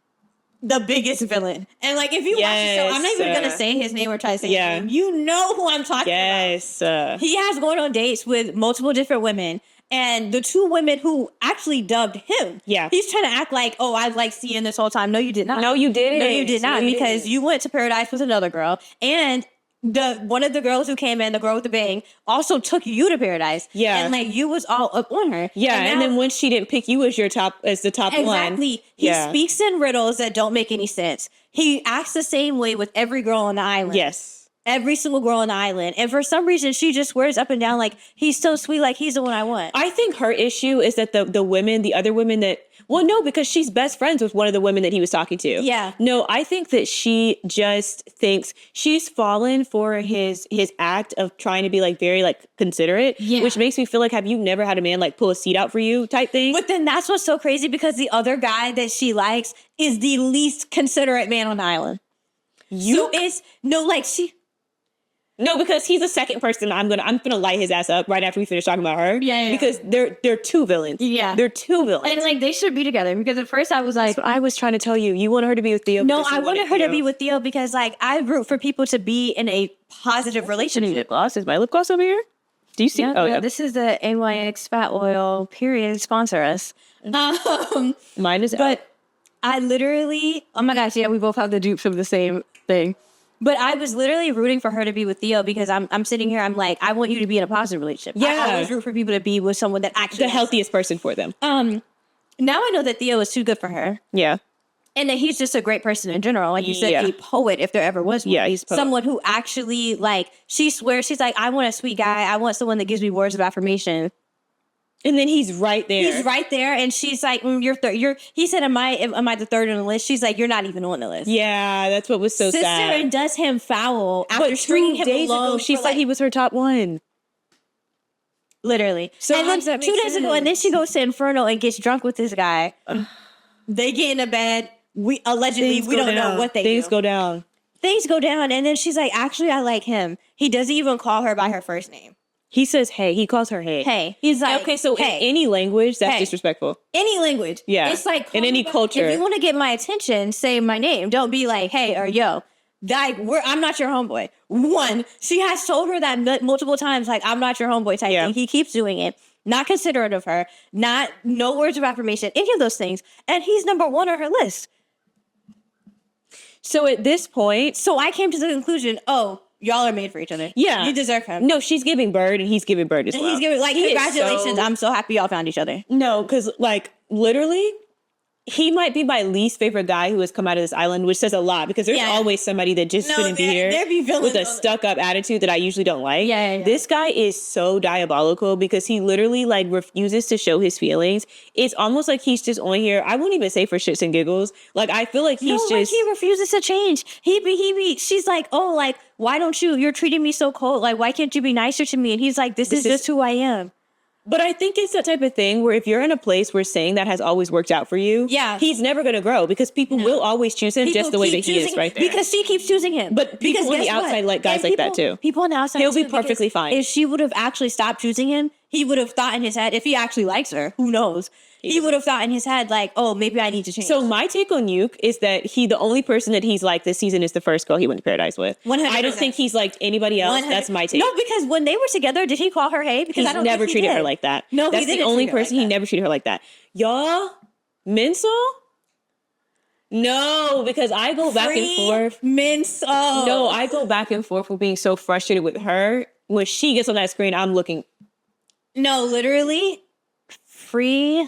the biggest villain. And like, if you watch the show, I'm not even going to say his name or try to say his name. You know who I'm talking about. He has gone on dates with multiple different women. And the 2 women who actually dubbed him. Yeah. He's trying to act like, oh, I've liked seeing this whole time. No, you did not. No, you didn't. No, you did not. Because you went to paradise with another girl. And one of the girls who came in, the girl with the bang, also took you to paradise. Yeah. And like you was all up on her. Yeah. And then when she didn't pick you as the top one. Exactly. He speaks in riddles that don't make any sense. He acts the same way with every girl on the island. Yes. Every single girl on the island. And for some reason, she just swears up and down like, he's so sweet, like he's the one I want. I think her issue is that the other women that, well, no, because she's best friends with one of the women that he was talking to. Yeah. No, I think that she just thinks she's fallen for his act of trying to be like very like considerate, which makes me feel like, have you never had a man like pull a seat out for you type thing? But then that's what's so crazy because the other guy that she likes is the least considerate man on the island. No, because he's the second person I'm gonna light his ass up right after we finish talking about her. Yeah. Because they're 2 villains. Yeah. They're 2 villains. And like they should be together because at first I was like, that's what I was trying to tell you. You wanted her to be with Theo. No, I wanted her to be with Theo because like I root for people to be in a positive relationship. Lip gloss. Is my lip gloss over here? Do you see? Yeah, this is the AYX fat oil period sponsor us. Mine is but I literally, oh my gosh, yeah, we both have the dupes of the same thing. But I was literally rooting for her to be with Theo because I'm sitting here, I'm like, I want you to be in a positive relationship. Yeah. I always root for people to be with someone that actually the healthiest person for them. Now I know that Theo is too good for her. Yeah. And that he's just a great person in general. Like you said, a poet, if there ever was one. Yeah, he's a poet. Someone who actually, like, she swears, she's like, I want a sweet guy. I want someone that gives me words of affirmation. And then he's right there. He's right there, and she's like, "You're third." He said, "Am I the third on the list?" She's like, "You're not even on the list." Yeah, that's what was so sad. Sister does him foul after stringing him along. She said he was her top one. Literally. So and then 2 days ago, and then she goes to Inferno and gets drunk with this guy. They get in a bed. We allegedly we don't know what they do. Things go down. Things go down, and then she's like, "Actually, I like him." He doesn't even call her by her first name. He says, hey. He calls her hey. Hey. He's like, okay, so hey. In any language, that's disrespectful. Any language. Yeah. It's like, in any culture. If you want to get my attention, say my name. Don't be like, hey or yo. Like, I'm not your homeboy. One, she has told her that multiple times, like, I'm not your homeboy type thing. He keeps doing it. Not considerate of her. No words of affirmation. Any of those things. And he's number 1 on her list. So at this point. So I came to the conclusion, y'all are made for each other. Yeah. You deserve him. No, she's giving bird and he's giving bird as well. He's giving, like, congratulations. I'm so happy y'all found each other. No, because, like, literally, he might be my least favorite guy who has come out of this island, which says a lot because there's always somebody that just shouldn't be here with a stuck-up attitude that I usually don't like. Yeah. This guy is so diabolical because he literally, like, refuses to show his feelings. It's almost like he's just on here. I won't even say for shits and giggles. Like, I feel like he's just... he refuses to change. She's like, oh, like, why don't you? You're treating me so cold. Like, why can't you be nicer to me? And he's like, this is just who I am. But I think it's that type of thing where if you're in a place where saying that has always worked out for you, he's never going to grow because people will always choose him just the way that he is right there. Because she keeps choosing him. But people on the outside like guys like that too. People on the outside he'll be perfectly fine. If she would have actually stopped choosing him, he would have thought in his head, if he actually likes her, who knows? He would have thought in his head, like, oh, maybe I need to change. So my take on Yuke is that the only person that he's liked this season is the first girl he went to Paradise with. 100%. I don't think he's liked anybody else. 100%. That's my take. No, because when they were together, did he call her hey? Because I don't never treated her like that. No, that's the only person he never treated her like that. Y'all, Mensal? No, because I go back and forth. Mensal. No, I go back and forth with being so frustrated with her. When she gets on that screen, I'm looking. No, literally, free.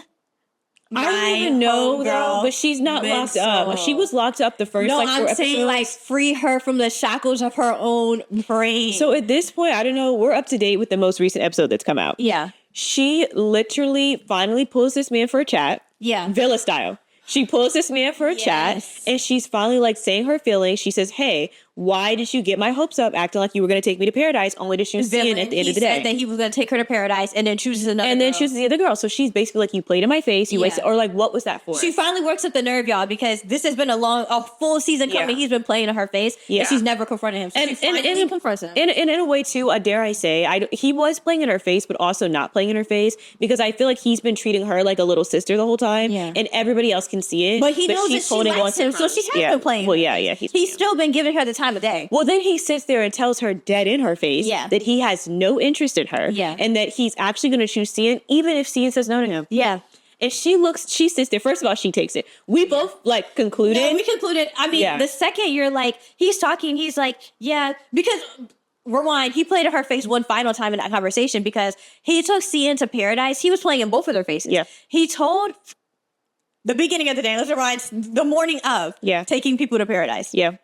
I don't even know though, but she's not locked up. She was locked up the first. No, like, I'm saying episodes. Like free her from the shackles of her own brain. So at this point, I don't know. We're up to date with the most recent episode that's come out. Yeah. She literally finally pulls this man for a chat. Yeah. Villa style. She pulls this man for a chat, and she's finally like saying her feelings. She says, hey, why did you get my hopes up acting like you were going to take me to paradise only to choose Ian at the end of the day? He said that he was going to take her to paradise and then chooses another and then chooses the other girl. So she's basically like, you played in my face. You wasted, or like, what was that for? She finally works up the nerve, y'all, because this has been a full season coming. He's been playing in her face, and she's never confronted him. So and she confronts him. And in a way, too, dare I say, he was playing in her face, but also not playing in her face, because I feel like he's been treating her like a little sister the whole time, and everybody else can see it. But he knows that she likes him, so she has been playing. Well, yeah. He's still been giving her the time of day. Well, then he sits there and tells her dead in her face that he has no interest in her, and that he's actually going to choose Cian, even if Cian says no to him. Yeah. And she sits there. First of all, she takes it. We both like concluded. No, we concluded. I mean, the second you're like, he's talking, he's like, yeah, because rewind, he played in her face one final time in that conversation because he took Cian to paradise. He was playing in both of their faces. Yeah. He told the beginning of the day, let's rewind, the morning of taking people to paradise. Yeah.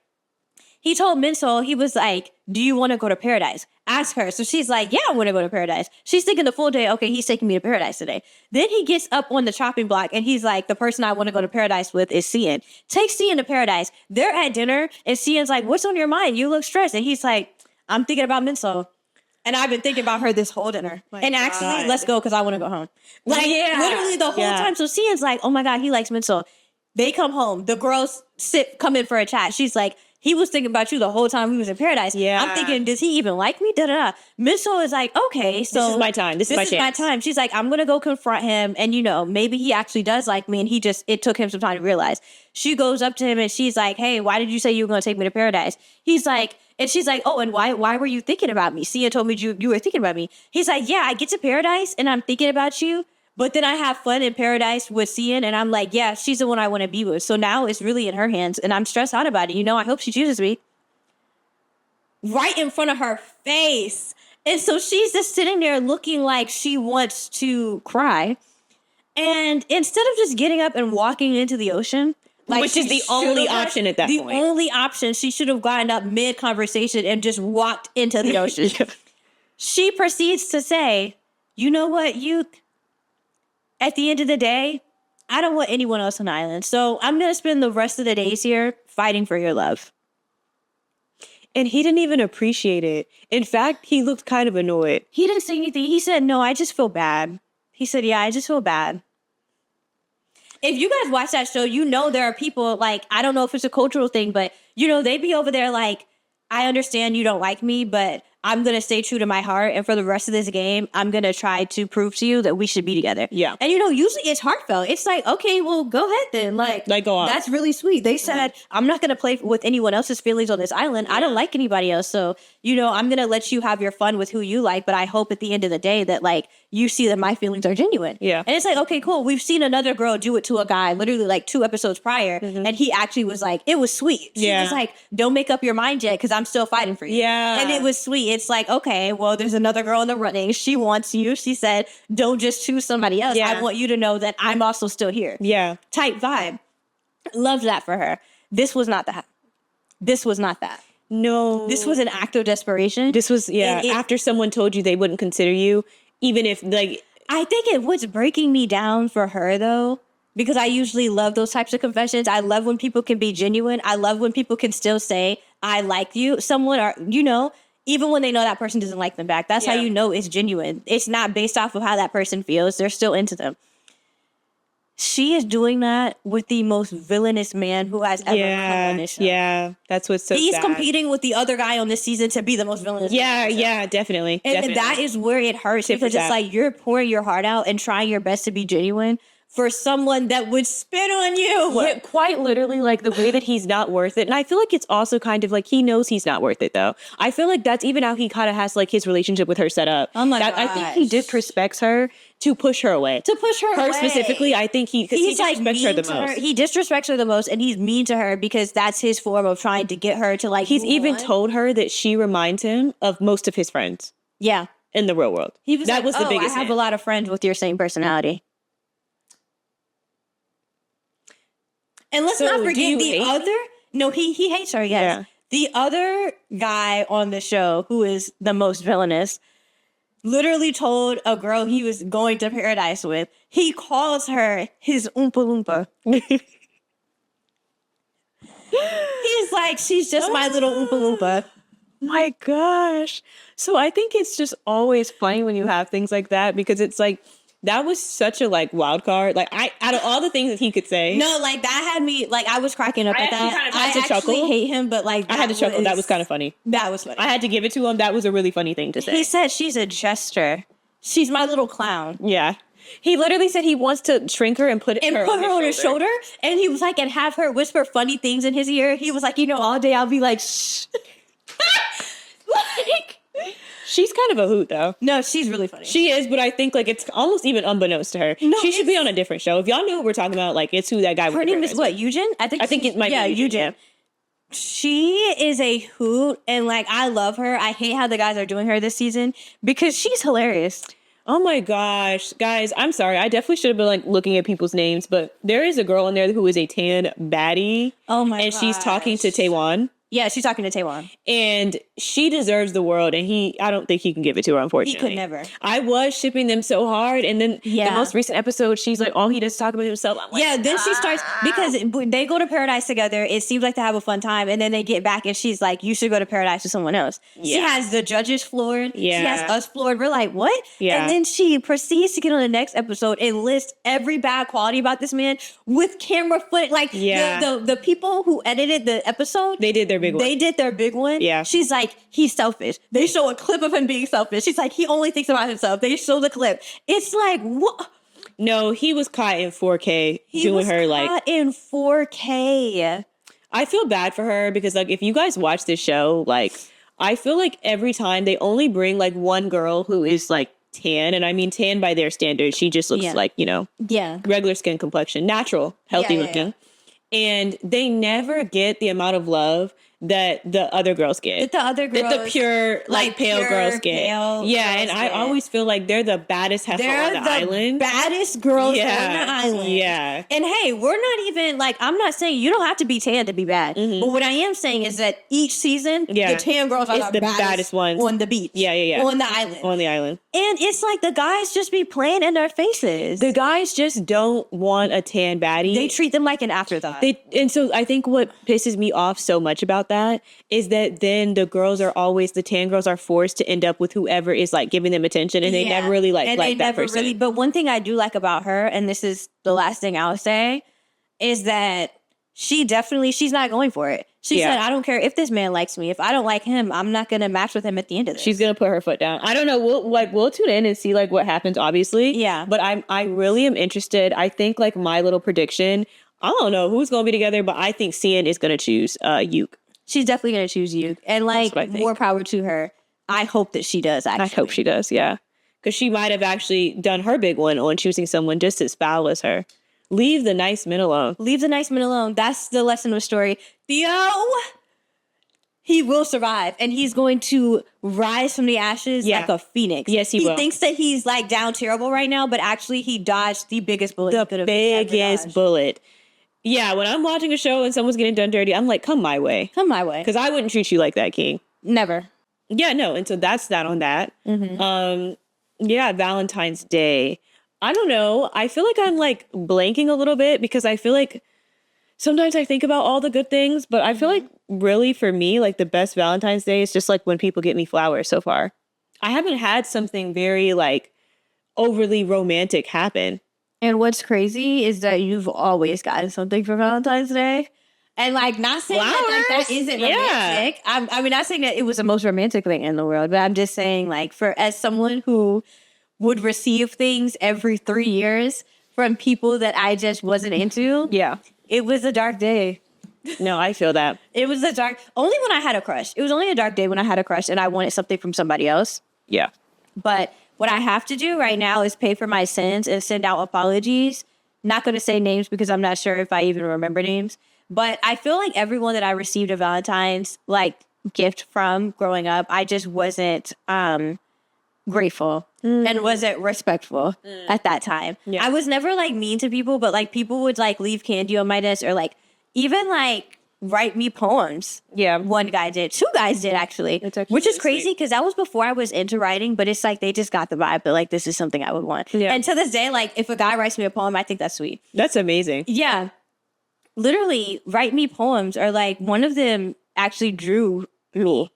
He told Minsole, he was like, do you want to go to paradise? Ask her. So she's like, yeah, I want to go to paradise. She's thinking the full day, okay, he's taking me to paradise today. Then he gets up on the chopping block and he's like, the person I want to go to paradise with is Cian. Takes Cian to paradise. They're at dinner and Cian's like, what's on your mind? You look stressed. And he's like, I'm thinking about Minsole. And I've been thinking about her this whole dinner. Actually, let's go because I want to go home. Like, literally the whole time. So Cian's like, oh my God, he likes Minsole. They come home. The girls come in for a chat. She's like, he was thinking about you the whole time we was in paradise. Yeah. I'm thinking, does he even like me? Da-da-da. Minsole is like, okay, so this is my time. This is my chance. My time. She's like, I'm going to go confront him. And, maybe he actually does like me. And it took him some time to realize. She goes up to him and she's like, hey, why did you say you were going to take me to paradise? He's like, and she's like, oh, and why were you thinking about me? Cian told me you were thinking about me. He's like, yeah, I get to paradise and I'm thinking about you. But then I have fun in paradise with Cian, and I'm like, yeah, she's the one I want to be with. So now it's really in her hands, and I'm stressed out about it. I hope she chooses me. Right in front of her face. And so she's just sitting there looking like she wants to cry. And instead of just getting up and walking into the ocean, which is the only option at that point. The only option, she should have gotten up mid-conversation and just walked into the ocean. She proceeds to say, you know what, at the end of the day, I don't want anyone else on the island. So I'm going to spend the rest of the days here fighting for your love. And he didn't even appreciate it. In fact, he looked kind of annoyed. He didn't say anything. He said, no, I just feel bad. He said, yeah, I just feel bad. If you guys watch that show, there are people like, I don't know if it's a cultural thing, but they be over there like, I understand you don't like me, but I'm going to stay true to my heart. And for the rest of this game, I'm going to try to prove to you that we should be together. Yeah. And, usually it's heartfelt. It's like, okay, well, go ahead then. Like go on. That's really sweet. They said, I'm not going to play with anyone else's feelings on this island. I don't like anybody else. So, I'm going to let you have your fun with who you like. But I hope at the end of the day that, like, you see that my feelings are genuine. Yeah. And it's like, okay, cool. We've seen another girl do it to a guy literally like 2 episodes prior. Mm-hmm. And he actually was like, it was sweet. She was like, don't make up your mind yet because I'm still fighting for you. Yeah. And it was sweet. It's like, okay, well, there's another girl in the running. She wants you. She said, don't just choose somebody else. Yeah. I want you to know that I'm also still here. Yeah. Type vibe. Loved that for her. This was not that. This was not that. No. This was an act of desperation. This was, after someone told you they wouldn't consider you, even if, like... I think what's breaking me down for her, though, because I usually love those types of confessions. I love when people can be genuine. I love when people can still say, I like you. Someone, or even when they know that person doesn't like them back. That's how you know it's genuine. It's not based off of how that person feels. They're still into them. She is doing that with the most villainous man who has ever come on this show. Yeah, that's what's so He's sad. Competing with the other guy on this season to be the most villainous man. Yeah, definitely. And that is where it hurts because it's like you're pouring your heart out and trying your best to be genuine for someone that would spit on you. Yeah, quite literally, like the way that he's not worth it. And I feel like it's also kind of like he knows he's not worth it, though. I feel like that's even how he kind of has like his relationship with her set up. Oh my gosh. I think he disrespects her to push her away. Her specifically, I think he disrespects her the most. He disrespects her the most, and he's mean to her because that's his form of trying to get her to like. He's even told her that she reminds him of most of his friends. Yeah, in the real world. He was the biggest. I have a lot of friends with your same personality. And let's not forget the other. No, he hates her. Yes, the other guy on the show who is the most villainous. literally told a girl he was going to paradise with. He calls her his Oompa Loompa. He's like, she's just my little Oompa Loompa. My gosh. So I think it's just always funny when you have things like that, because it's like, that was such a like wild card. Like out of all the things that he could say. No, like that had me, like I was cracking up at that. Kind of I actually hate him, but like I had to chuckle. That was kind of funny. That was funny. I had to give it to him. That was a really funny thing to say. He said she's a jester. She's my little clown. Yeah. He literally said he wants to shrink her and put her on his shoulder. And he was like, and have her whisper funny things in his ear. He was like, all day I'll be like, shh. Like, she's kind of a hoot, though. No, she's really funny. She is, but I think like it's almost even unbeknownst to her. No, she should be on a different show. If y'all know what we're talking about, like it's who that guy. Her name is what? Eugen? I think it might be Eugen. Yeah. She is a hoot, and like I love her. I hate how the guys are doing her this season because she's hilarious. Oh my gosh, guys, I'm sorry. I definitely should have been like looking at people's names, but there is a girl in there who is a tan baddie. Oh my and she's talking to Taewon. Yeah, she's talking to Taewon. And she deserves the world, and I don't think he can give it to her, unfortunately. He could never. I was shipping them so hard, and then the most recent episode, she's like, all he does is talk about himself. I'm like, then she starts, because they go to paradise together, it seems like they have a fun time, and then they get back, and she's like, you should go to paradise with someone else. Yeah. She has the judges floored. Yeah. She has us floored. We're like, what? Yeah. And then she proceeds to get on the next episode and list every bad quality about this man with camera footage. Like, the people who edited the episode, they did their big one. They did their big one. Yeah. She's like, he's selfish. They show a clip of him being selfish. She's like, he only thinks about himself. They show the clip. It's like, what? No, he was caught in 4K doing her like. Caught in 4K. I feel bad for her because like if you guys watch this show, like I feel like every time they only bring like one girl who is like tan, and I mean tan by their standards. She just looks like, regular skin complexion, natural, healthy looking. And they never get the amount of love that the other girls get. That the pure, like pale girls get. And I always feel like they're the baddest heifer on the island. Baddest girls on the island. Yeah. And hey, we're not even like, I'm not saying you don't have to be tan to be bad. Mm-hmm. But what I am saying is that each season, the tan girls are the baddest ones on the beach. Yeah. On the island. On the island. And it's like the guys just be playing in their faces. The guys just don't want a tan baddie. They treat them like an afterthought. And so I think what pisses me off so much about that is that then the girls are always, the tan girls are forced to end up with whoever is like giving them attention, and they never really like that person. Really, but one thing I do like about her, and this is the last thing I'll say, is that she's not going for it. She said, I don't care if this man likes me. If I don't like him, I'm not going to match with him at the end of this. She's going to put her foot down. I don't know. We'll tune in and see like what happens, obviously. Yeah. But I really am interested. I think like my little prediction, I don't know who's going to be together, but I think Cian is going to choose Yuke. She's definitely going to choose Yuke. And like, more power to her. I hope that she does, actually. I hope she does, yeah. Because she might have actually done her big one on choosing someone just as foul as her. Leave the nice men alone. Leave the nice men alone. That's the lesson of the story. Theo, he will survive, and he's going to rise from the ashes like a phoenix. Yes, he will. He thinks that he's like down terrible right now, but actually he dodged the biggest bullet. The biggest bullet. Yeah, when I'm watching a show and someone's getting done dirty, I'm like, come my way. Come my way. Because I wouldn't treat you like that, King. Never. Yeah, no. And so that's that on that. Mm-hmm. Valentine's Day. I don't know. I feel like I'm like blanking a little bit because I feel like sometimes I think about all the good things, but I feel like really for me, like the best Valentine's Day is just like when people get me flowers so far. I haven't had something very like overly romantic happen. And what's crazy is that you've always gotten something for Valentine's Day. And like, not saying that like, that isn't romantic. I mean, not saying that it was the most romantic thing in the world, but I'm just saying like as someone who would receive things every 3 years from people that I just wasn't into. Yeah. It was a dark day. No, I feel that. It was only when I had a crush. It was only a dark day when I had a crush and I wanted something from somebody else. Yeah. But what I have to do right now is pay for my sins and send out apologies. Not going to say names because I'm not sure if I even remember names. But I feel like everyone that I received a Valentine's like gift from growing up, I just wasn't grateful and wasn't respectful at that time. I was never like mean to people, but like people would like leave candy on my desk or like even like write me poems. Yeah. One guy did. 2 guys did, actually. Which is crazy because that was before I was into writing, but it's like they just got the vibe that like this is something I would want. Yeah. And to this day, like if a guy writes me a poem, I think that's sweet. That's amazing. Yeah. Literally, write me poems, or like one of them actually drew me.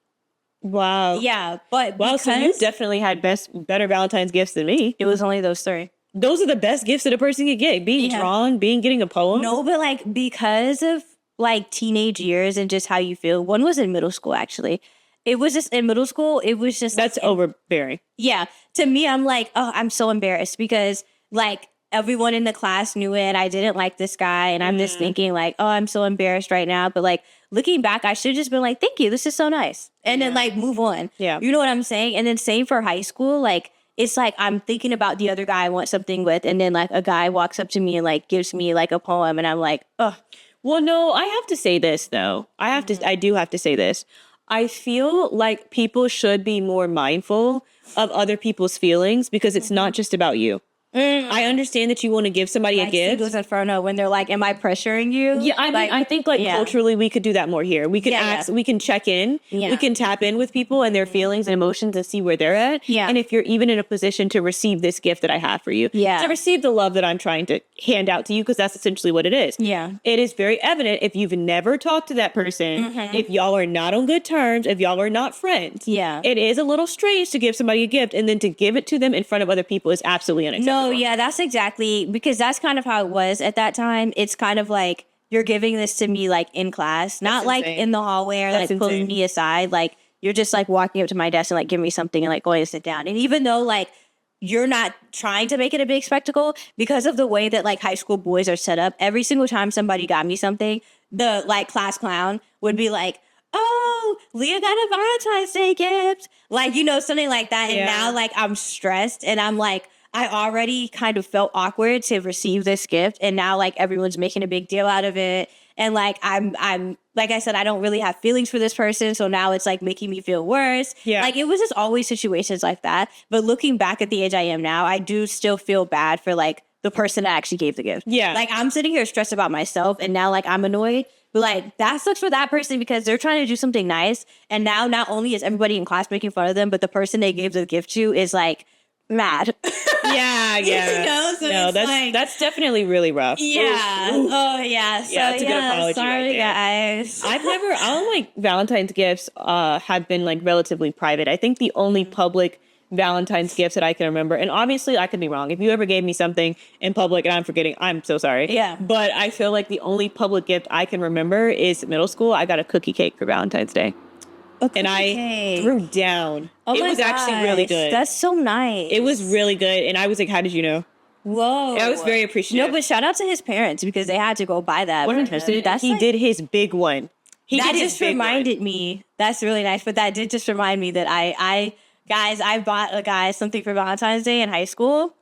Wow. Yeah, but so you definitely had better Valentine's gifts than me. It was only those 3. Those are the best gifts that a person could get. Being drawn, getting a poem. No, but like because of like teenage years and just how you feel. One was in middle school, actually. It was just in middle school. It was just that's like, overbearing. Yeah, to me, I'm like, oh, I'm so embarrassed because like everyone in the class knew it. And I didn't like this guy, and I'm just thinking like, oh, I'm so embarrassed right now. But like looking back, I should have just been like, thank you, this is so nice, and then like move on. Yeah, you know what I'm saying? And then same for high school, like. It's like I'm thinking about the other guy I want something with, and then like a guy walks up to me and like gives me like a poem, and I'm like, oh. Well, no, I have to say this though. I do have to say this. I feel like people should be more mindful of other people's feelings because it's not just about you. I understand that you want to give somebody a gift. Singles Inferno, when they're like, am I pressuring you? Yeah, I think culturally we could do that more here. We could we can check in. Yeah. We can tap in with people and their feelings and emotions and see where they're at. Yeah. And if you're even in a position to receive this gift that I have for you. Yeah. To receive the love that I'm trying to hand out to you, because that's essentially what it is. Yeah. It is very evident if you've never talked to that person, if y'all are not on good terms, if y'all are not friends. Yeah. It is a little strange to give somebody a gift and then to give it to them in front of other people is absolutely unacceptable. No, yeah, that's exactly, because that's kind of how it was at that time. It's kind of like you're giving this to me like in class, not like in the hallway or like pulling me aside. Like you're just like walking up to my desk and like giving me something and like going to sit down. And even though like you're not trying to make it a big spectacle, because of the way that like high school boys are set up, every single time somebody got me something, the like class clown would be like, oh, Leah got a Valentine's Day gift. Like, you know, something like that. And now like I'm stressed and I'm like, I already kind of felt awkward to receive this gift. And now like everyone's making a big deal out of it. And like, I'm like I said, I don't really have feelings for this person. So now it's like making me feel worse. Yeah. Like it was just always situations like that. But looking back at the age I am now, I do still feel bad for like the person that actually gave the gift. Yeah. Like I'm sitting here stressed about myself and now like I'm annoyed. But like that sucks for that person because they're trying to do something nice. And now not only is everybody in class making fun of them, but the person they gave the gift to is like mad. Yeah. You know? So no, that's definitely really rough. Yeah. Ooh. Oh yeah. So it's a good apology. Sorry, guys. All my Valentine's gifts have been like relatively private. I think the only public Valentine's gifts that I can remember, and obviously I could be wrong. If you ever gave me something in public and I'm forgetting, I'm so sorry. Yeah. But I feel like the only public gift I can remember is middle school. I got a cookie cake for Valentine's Day. And I threw down. Oh it was actually really good. That's so nice. It was really good. And I was like, how did you know? Whoa. I was very appreciative. No, but shout out to his parents because they had to go buy that. He did his big one. That just reminded me. That's really nice. But that did just remind me that I bought a guy something for Valentine's Day in high school.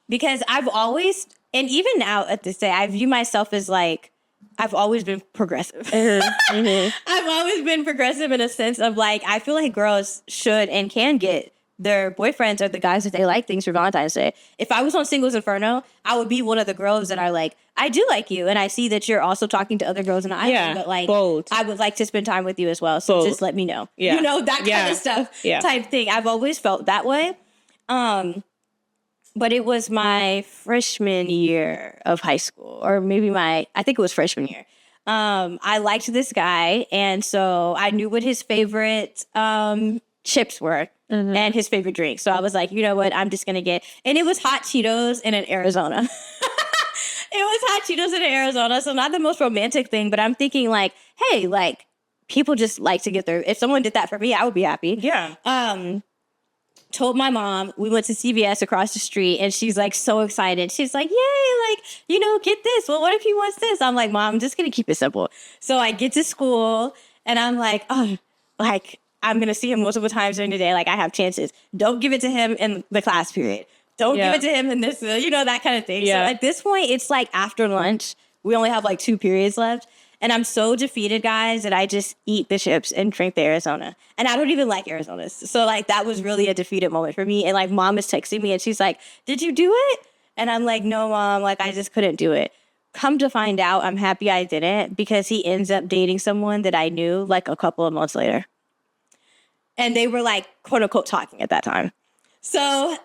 Because I've always, and even now at this day, I view myself as like, I've always been progressive. I've always been progressive in a sense of like, I feel like girls should and can get their boyfriends or the guys that they like things for Valentine's Day. If I was on Singles Inferno, I would be one of the girls that are like, I do like you. And I see that you're also talking to other girls in the island, but like, bold. I would like to spend time with you as well. So just let me know. Yeah. You know, that kind of stuff type thing. I've always felt that way. But it was my freshman year of high school, or maybe I think it was freshman year. I liked this guy, and so I knew what his favorite chips were and his favorite drink. So I was like, you know what, I'm just going to get, and it was hot Cheetos in an Arizona. It was hot Cheetos in Arizona, so not the most romantic thing, but I'm thinking like, hey, like, people just like to get if someone did that for me, I would be happy. Yeah. Told my mom, we went to CVS across the street, and she's like so excited. She's like, yay, like, you know, get this. Well, what if he wants this? I'm like, Mom, I'm just going to keep it simple. So I get to school, and I'm like, oh, like, I'm going to see him multiple times during the day. Like, I have chances. Don't give it to him in the class period. Don't give it to him in this, you know, that kind of thing. Yeah. So at this point, it's like after lunch, we only have like 2 periods left. And I'm so defeated, guys, that I just eat the chips and drink the Arizona. And I don't even like Arizonas. So, like, that was really a defeated moment for me. And, like, Mom is texting me, and she's like, did you do it? And I'm like, no, Mom, like, I just couldn't do it. come to find out, I'm happy I didn't, because he ends up dating someone that I knew like a couple of months later. And they were like, quote unquote, talking at that time. So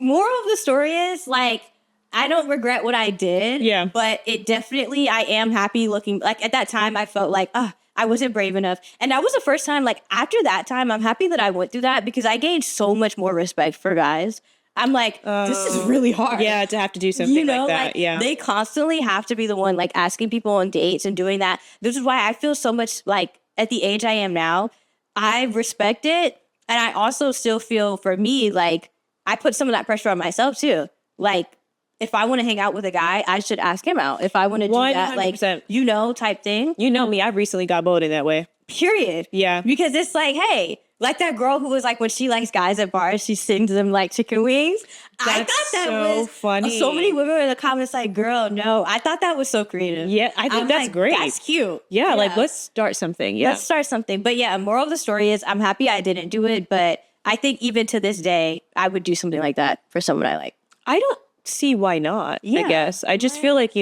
moral of the story is like, I don't regret what I did. Yeah. But it definitely, I am happy looking, like at that time I felt like, I wasn't brave enough. And that was the first time, like after that time, I'm happy that I went through that because I gained so much more respect for guys. I'm like, this is really hard. Yeah, to have to do something like that. Like, yeah. They constantly have to be the one like asking people on dates and doing that. This is why I feel so much like at the age I am now, I respect it. And I also still feel for me, like I put some of that pressure on myself too. Like, if I want to hang out with a guy, I should ask him out. If I want to do 100%. That, like, type thing. You know me, I recently got molded that way. Period. Yeah. Because it's like, hey, like that girl who was like, when she likes guys at bars, she sings them like chicken wings. That's I thought that so was funny. So many women in the comments like, girl, no. I thought that was so creative. Yeah, I think that's like, great. That's cute. Yeah, like let's start something. Yeah. Let's start something. But yeah, moral of the story is I'm happy I didn't do it, but I think even to this day, I would do something like that for someone I like. I don't see why not, I guess. I just feel like,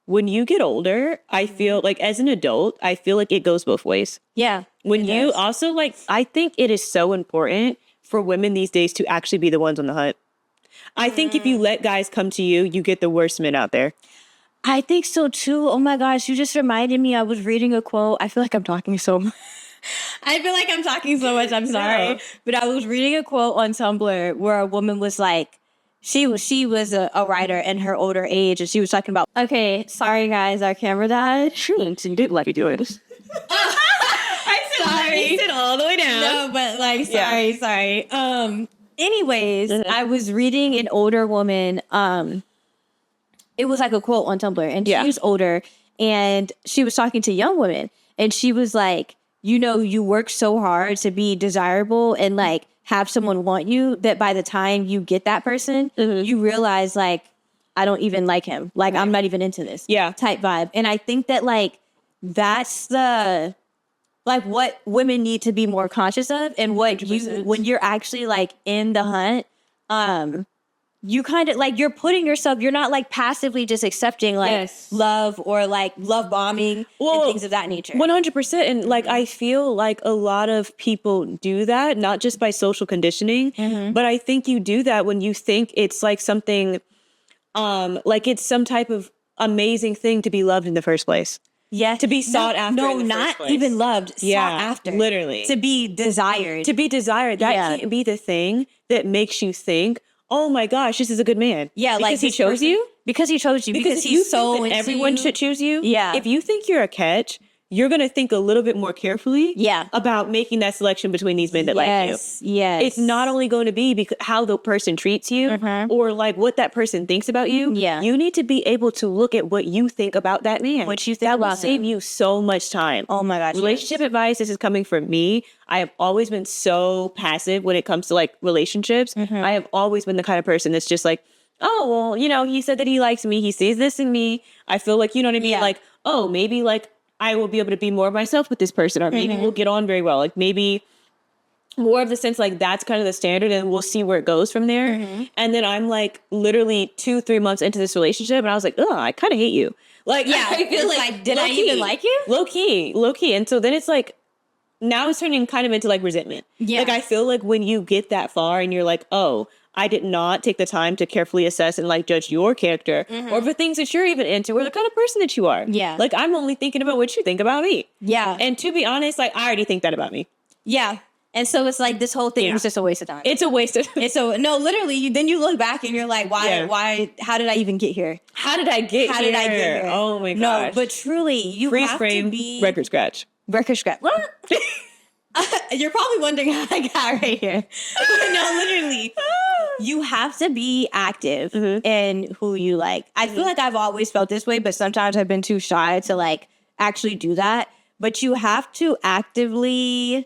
when you get older, I feel like as an adult, I feel like it goes both ways. Yeah. When you also like, I think it is so important for women these days to actually be the ones on the hunt. I think if you let guys come to you, you get the worst men out there. I think so too. Oh my gosh, you just reminded me. I was reading a quote. I feel like I'm talking so much. I'm sorry. No. But I was reading a quote on Tumblr where a woman was like, she was a writer in her older age, and she was talking about, okay, sorry guys, our camera died. Sure, so you didn't like me doing this. Sorry. Sit all the way down. No, but like, sorry. Anyways, I was reading an older woman, it was like a quote on Tumblr, and she was older, and she was talking to young women, and she was like, you work so hard to be desirable and like have someone want you that by the time you get that person, you realize like, I don't even like him. Like, I'm not even into this type vibe. And I think that like, that's the, like what women need to be more conscious of, and what when you're actually like in the hunt, you kind of like, you're putting yourself, you're not like passively just accepting like love or like love bombing and things of that nature. 100%. And like, I feel like a lot of people do that, not just by social conditioning, but I think you do that when you think it's like something, like it's some type of amazing thing to be loved in the first place. Yeah. To be sought after. No, not even loved. Sought after. Literally. To be desired. To be desired. That can't be the thing that makes you think, oh my gosh, this is a good man. Yeah, because he chose you? Because he chose you. Because he's so into everyone should choose you? Yeah. If you think you're a catch, you're going to think a little bit more carefully yeah. about making that selection between these men that like you. Yes. It's not only going to be how the person treats you or like what that person thinks about you. Yeah. You need to be able to look at what you think about that man. What you think that about will save you so much time. Oh my gosh. Relationship advice, this is coming from me. I have always been so passive when it comes to like relationships. I have always been the kind of person that's just like, oh, well, you know, he said that he likes me. He sees this in me. I feel like, you know what I mean? Yeah. Like, oh, maybe like I will be able to be more of myself with this person, or maybe we'll get on very well. Like maybe more of the sense like that's kind of the standard and we'll see where it goes from there. And then I'm like literally 2-3 months into this relationship and I was like, oh, I kind of hate you. Like, yeah, I feel like did I even like you? Low key. And so then it's like, now it's turning kind of into like resentment. Yeah. Like I feel like when you get that far and you're like, oh, I did not take the time to carefully assess and like judge your character or the things that you're even into or the kind of person that you are. Yeah. Like I'm only thinking about what you think about me. Yeah. And to be honest, like I already think that about me. Yeah. And so it's like this whole thing was just a waste of time. It's a waste of time. And so no, literally, then you look back and you're like, why, how did I even get here? How did I get here? Oh my gosh. No, but truly, you freeze have frame, to be record scratch. What? You're probably wondering how I got right here. No, literally. You have to be active in who you like. I feel like I've always felt this way, but sometimes I've been too shy to like actually do that. But you have to actively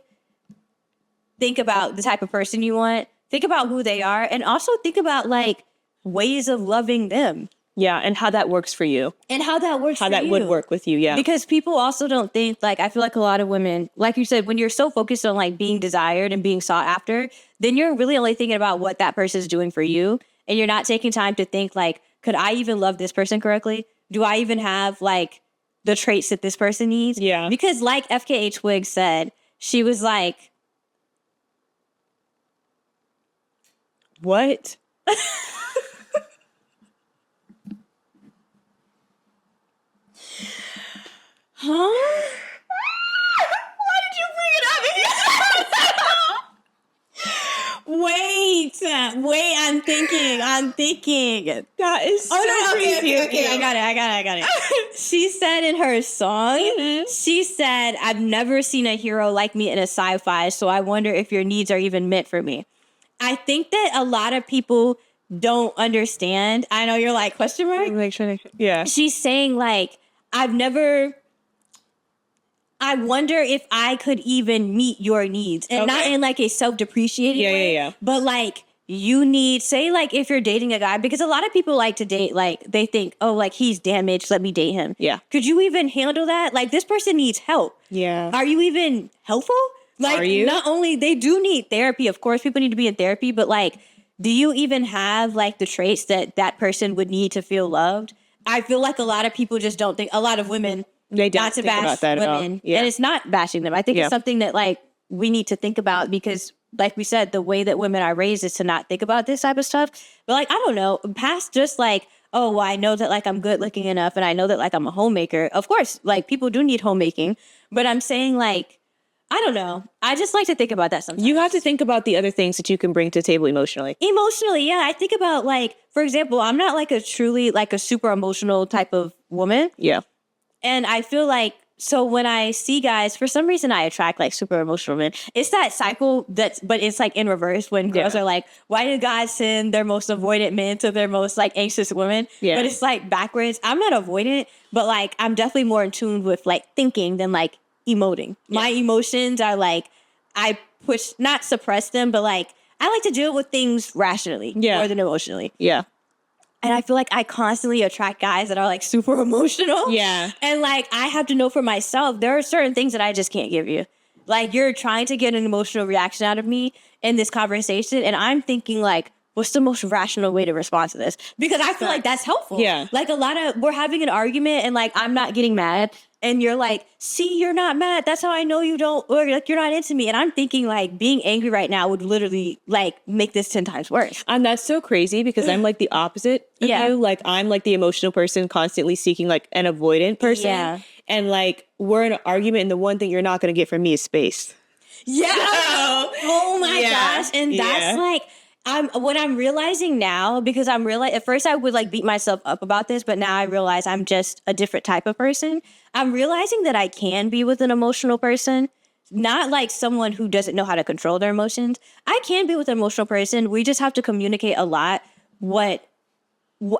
think about the type of person you want, think about who they are, and also think about like ways of loving them. Yeah, and how that works for you. And how that works for you. How that would work with you, yeah. Because people also don't think, like, I feel like a lot of women, like you said, when you're so focused on, like, being desired and being sought after, then you're really only thinking about what that person is doing for you. And you're not taking time to think, like, could I even love this person correctly? do I even have like the traits that this person needs? Yeah. Because like FKA Twigs said, she was like, what? Huh? Why did you bring it up? Wait, I'm thinking. That is so crazy. Okay, I got it. She said in her song, she said, I've never seen a hero like me in a sci-fi, so I wonder if your needs are even meant for me. I think that a lot of people don't understand. I know you're like, question mark? Yeah. She's saying like, I wonder if I could even meet your needs. And not in like a self-depreciating way. Yeah. But like you need, say like if you're dating a guy, because a lot of people like to date, like they think, oh, like he's damaged, let me date him. Yeah. Could you even handle that? Like this person needs help. Yeah. Are you even helpful? Like, are you? Not only, they do need therapy. Of course, people need to be in therapy. But like, do you even have like the traits that that person would need to feel loved? I feel like a lot of people just don't think, a lot of women, they don't not to think bash about that women. at all. Yeah. And it's not bashing them. I think it's something that like we need to think about because like we said, the way that women are raised is to not think about this type of stuff. But like, I don't know, past just like, oh, well, I know that like I'm good looking enough and I know that like I'm a homemaker. Of course, like people do need homemaking. But I'm saying like, I don't know. I just like to think about that sometimes. You have to think about the other things that you can bring to the table emotionally. Emotionally, yeah. I think about like, for example, I'm not like a truly like a super emotional type of woman. Yeah. And I feel like, so when I see guys, for some reason I attract like super emotional men. It's that cycle but it's like in reverse when girls are like, why do guys send their most avoidant men to their most like anxious women? Yeah. But it's like backwards. I'm not avoidant, but like I'm definitely more in tune with like thinking than like emoting. My emotions are like, I push, not suppress them, but like I like to deal with things rationally more than emotionally. Yeah. And I feel like I constantly attract guys that are like super emotional. Yeah. And like I have to know for myself, there are certain things that I just can't give you. Like you're trying to get an emotional reaction out of me in this conversation. And I'm thinking like, what's the most rational way to respond to this? Because I feel like that's helpful. Yeah. Like we're having an argument and like I'm not getting mad. And you're like, see, you're not mad. That's how I know you don't, or like you're not into me. And I'm thinking like being angry right now would literally like make this 10 times worse. And that's so crazy because I'm like the opposite of you. Like I'm like the emotional person constantly seeking like an avoidant person. Yeah. And like we're in an argument and the one thing you're not going to get from me is space. Yeah. Oh my gosh. And that's like, what I'm realizing now, because at first I would like beat myself up about this, but now I realize I'm just a different type of person. I'm realizing that I can be with an emotional person, not like someone who doesn't know how to control their emotions. I can be with an emotional person. We just have to communicate a lot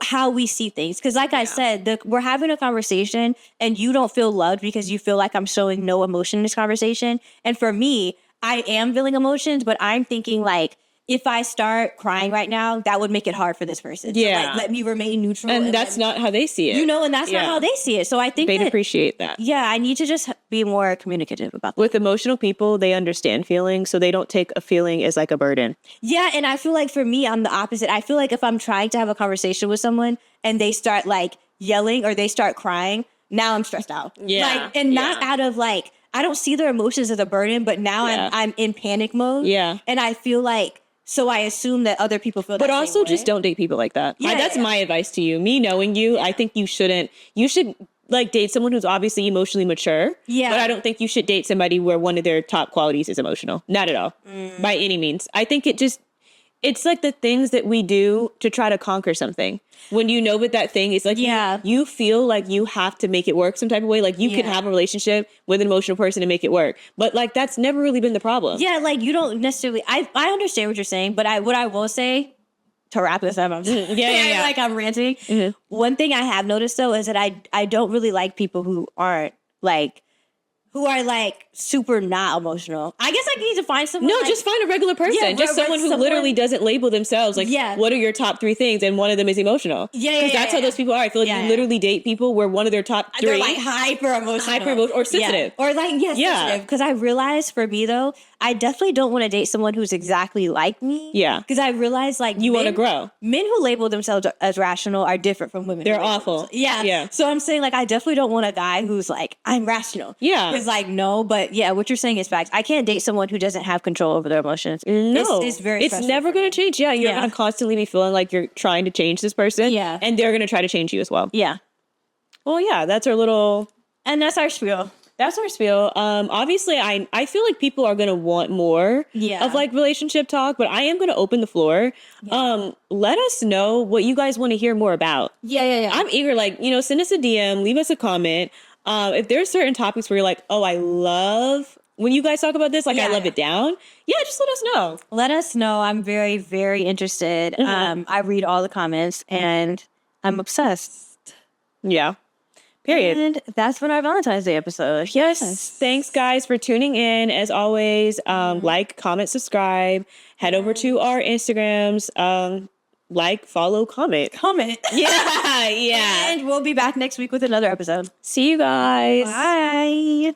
how we see things. Because like I said, we're having a conversation and you don't feel loved because you feel like I'm showing no emotion in this conversation. And for me, I am feeling emotions, but I'm thinking like, if I start crying right now, that would make it hard for this person. Yeah. So, like, let me remain neutral. And that's not how they see it. You know, and that's not how they see it. So I think they'd appreciate that. Yeah, I need to just be more communicative about that. With emotional people, they understand feelings, so they don't take a feeling as like a burden. Yeah, and I feel like for me, I'm the opposite. I feel like if I'm trying to have a conversation with someone and they start like yelling or they start crying, now I'm stressed out. Yeah. Like, and not out of like, I don't see their emotions as a burden, but now I'm in panic mode. Yeah. And I feel like, so I assume that other people feel that But also just don't date people like that. Yeah, that's my advice to you. Me knowing you, I think you should like date someone who's obviously emotionally mature. Yeah. But I don't think you should date somebody where one of their top qualities is emotional. Not at all. By any means. I think it's like the things that we do to try to conquer something. When you know what that thing is like, you feel like you have to make it work some type of way. Like you can have a relationship with an emotional person and make it work. But like, that's never really been the problem. Yeah. Like you don't necessarily, I understand what you're saying, but what I will say to wrap this up, I'm just, like I'm ranting. Mm-hmm. One thing I have noticed though, is that I don't really like people who are like super not emotional. I guess I need to find someone. No, just find a regular person. Yeah, just someone who literally doesn't label themselves. Like, what are your top 3 things? And one of them is emotional. Yeah. Because that's how those people are. I feel like you literally date people where one of their top 3. They're like hyper emotional or sensitive. Or like, sensitive. Because I realized for me though, I definitely don't want to date someone who's exactly like me. Yeah. Because I realize like you want to grow. Men who label themselves as rational are different from women. They're awful. Yeah. Yeah. So I'm saying like I definitely don't want a guy who's like, I'm rational. Yeah. It's like, no, but yeah, what you're saying is facts. I can't date someone who doesn't have control over their emotions. No. It's very It's never going to change. Yeah. You're going to constantly be feeling like you're trying to change this person. Yeah. And they're going to try to change you as well. Yeah. Well, yeah, that's our little... And that's our spiel. That's our spiel. Obviously, I feel like people are going to want more of like relationship talk, but I am going to open the floor. Yeah. Let us know what you guys want to hear more about. Yeah. I'm eager. Like, send us a DM, leave us a comment. If there's certain topics where you're like, oh, I love when you guys talk about this, like I love it down. Yeah, just let us know. Let us know. I'm very, very interested. Mm-hmm. I read all the comments and I'm obsessed. Yeah. Period. And that's been our Valentine's Day episode. Yes. Thanks, guys, for tuning in. As always, like, comment, subscribe. Head over to our Instagrams. Like, follow, comment. Yeah. Yeah. And we'll be back next week with another episode. See you guys. Bye.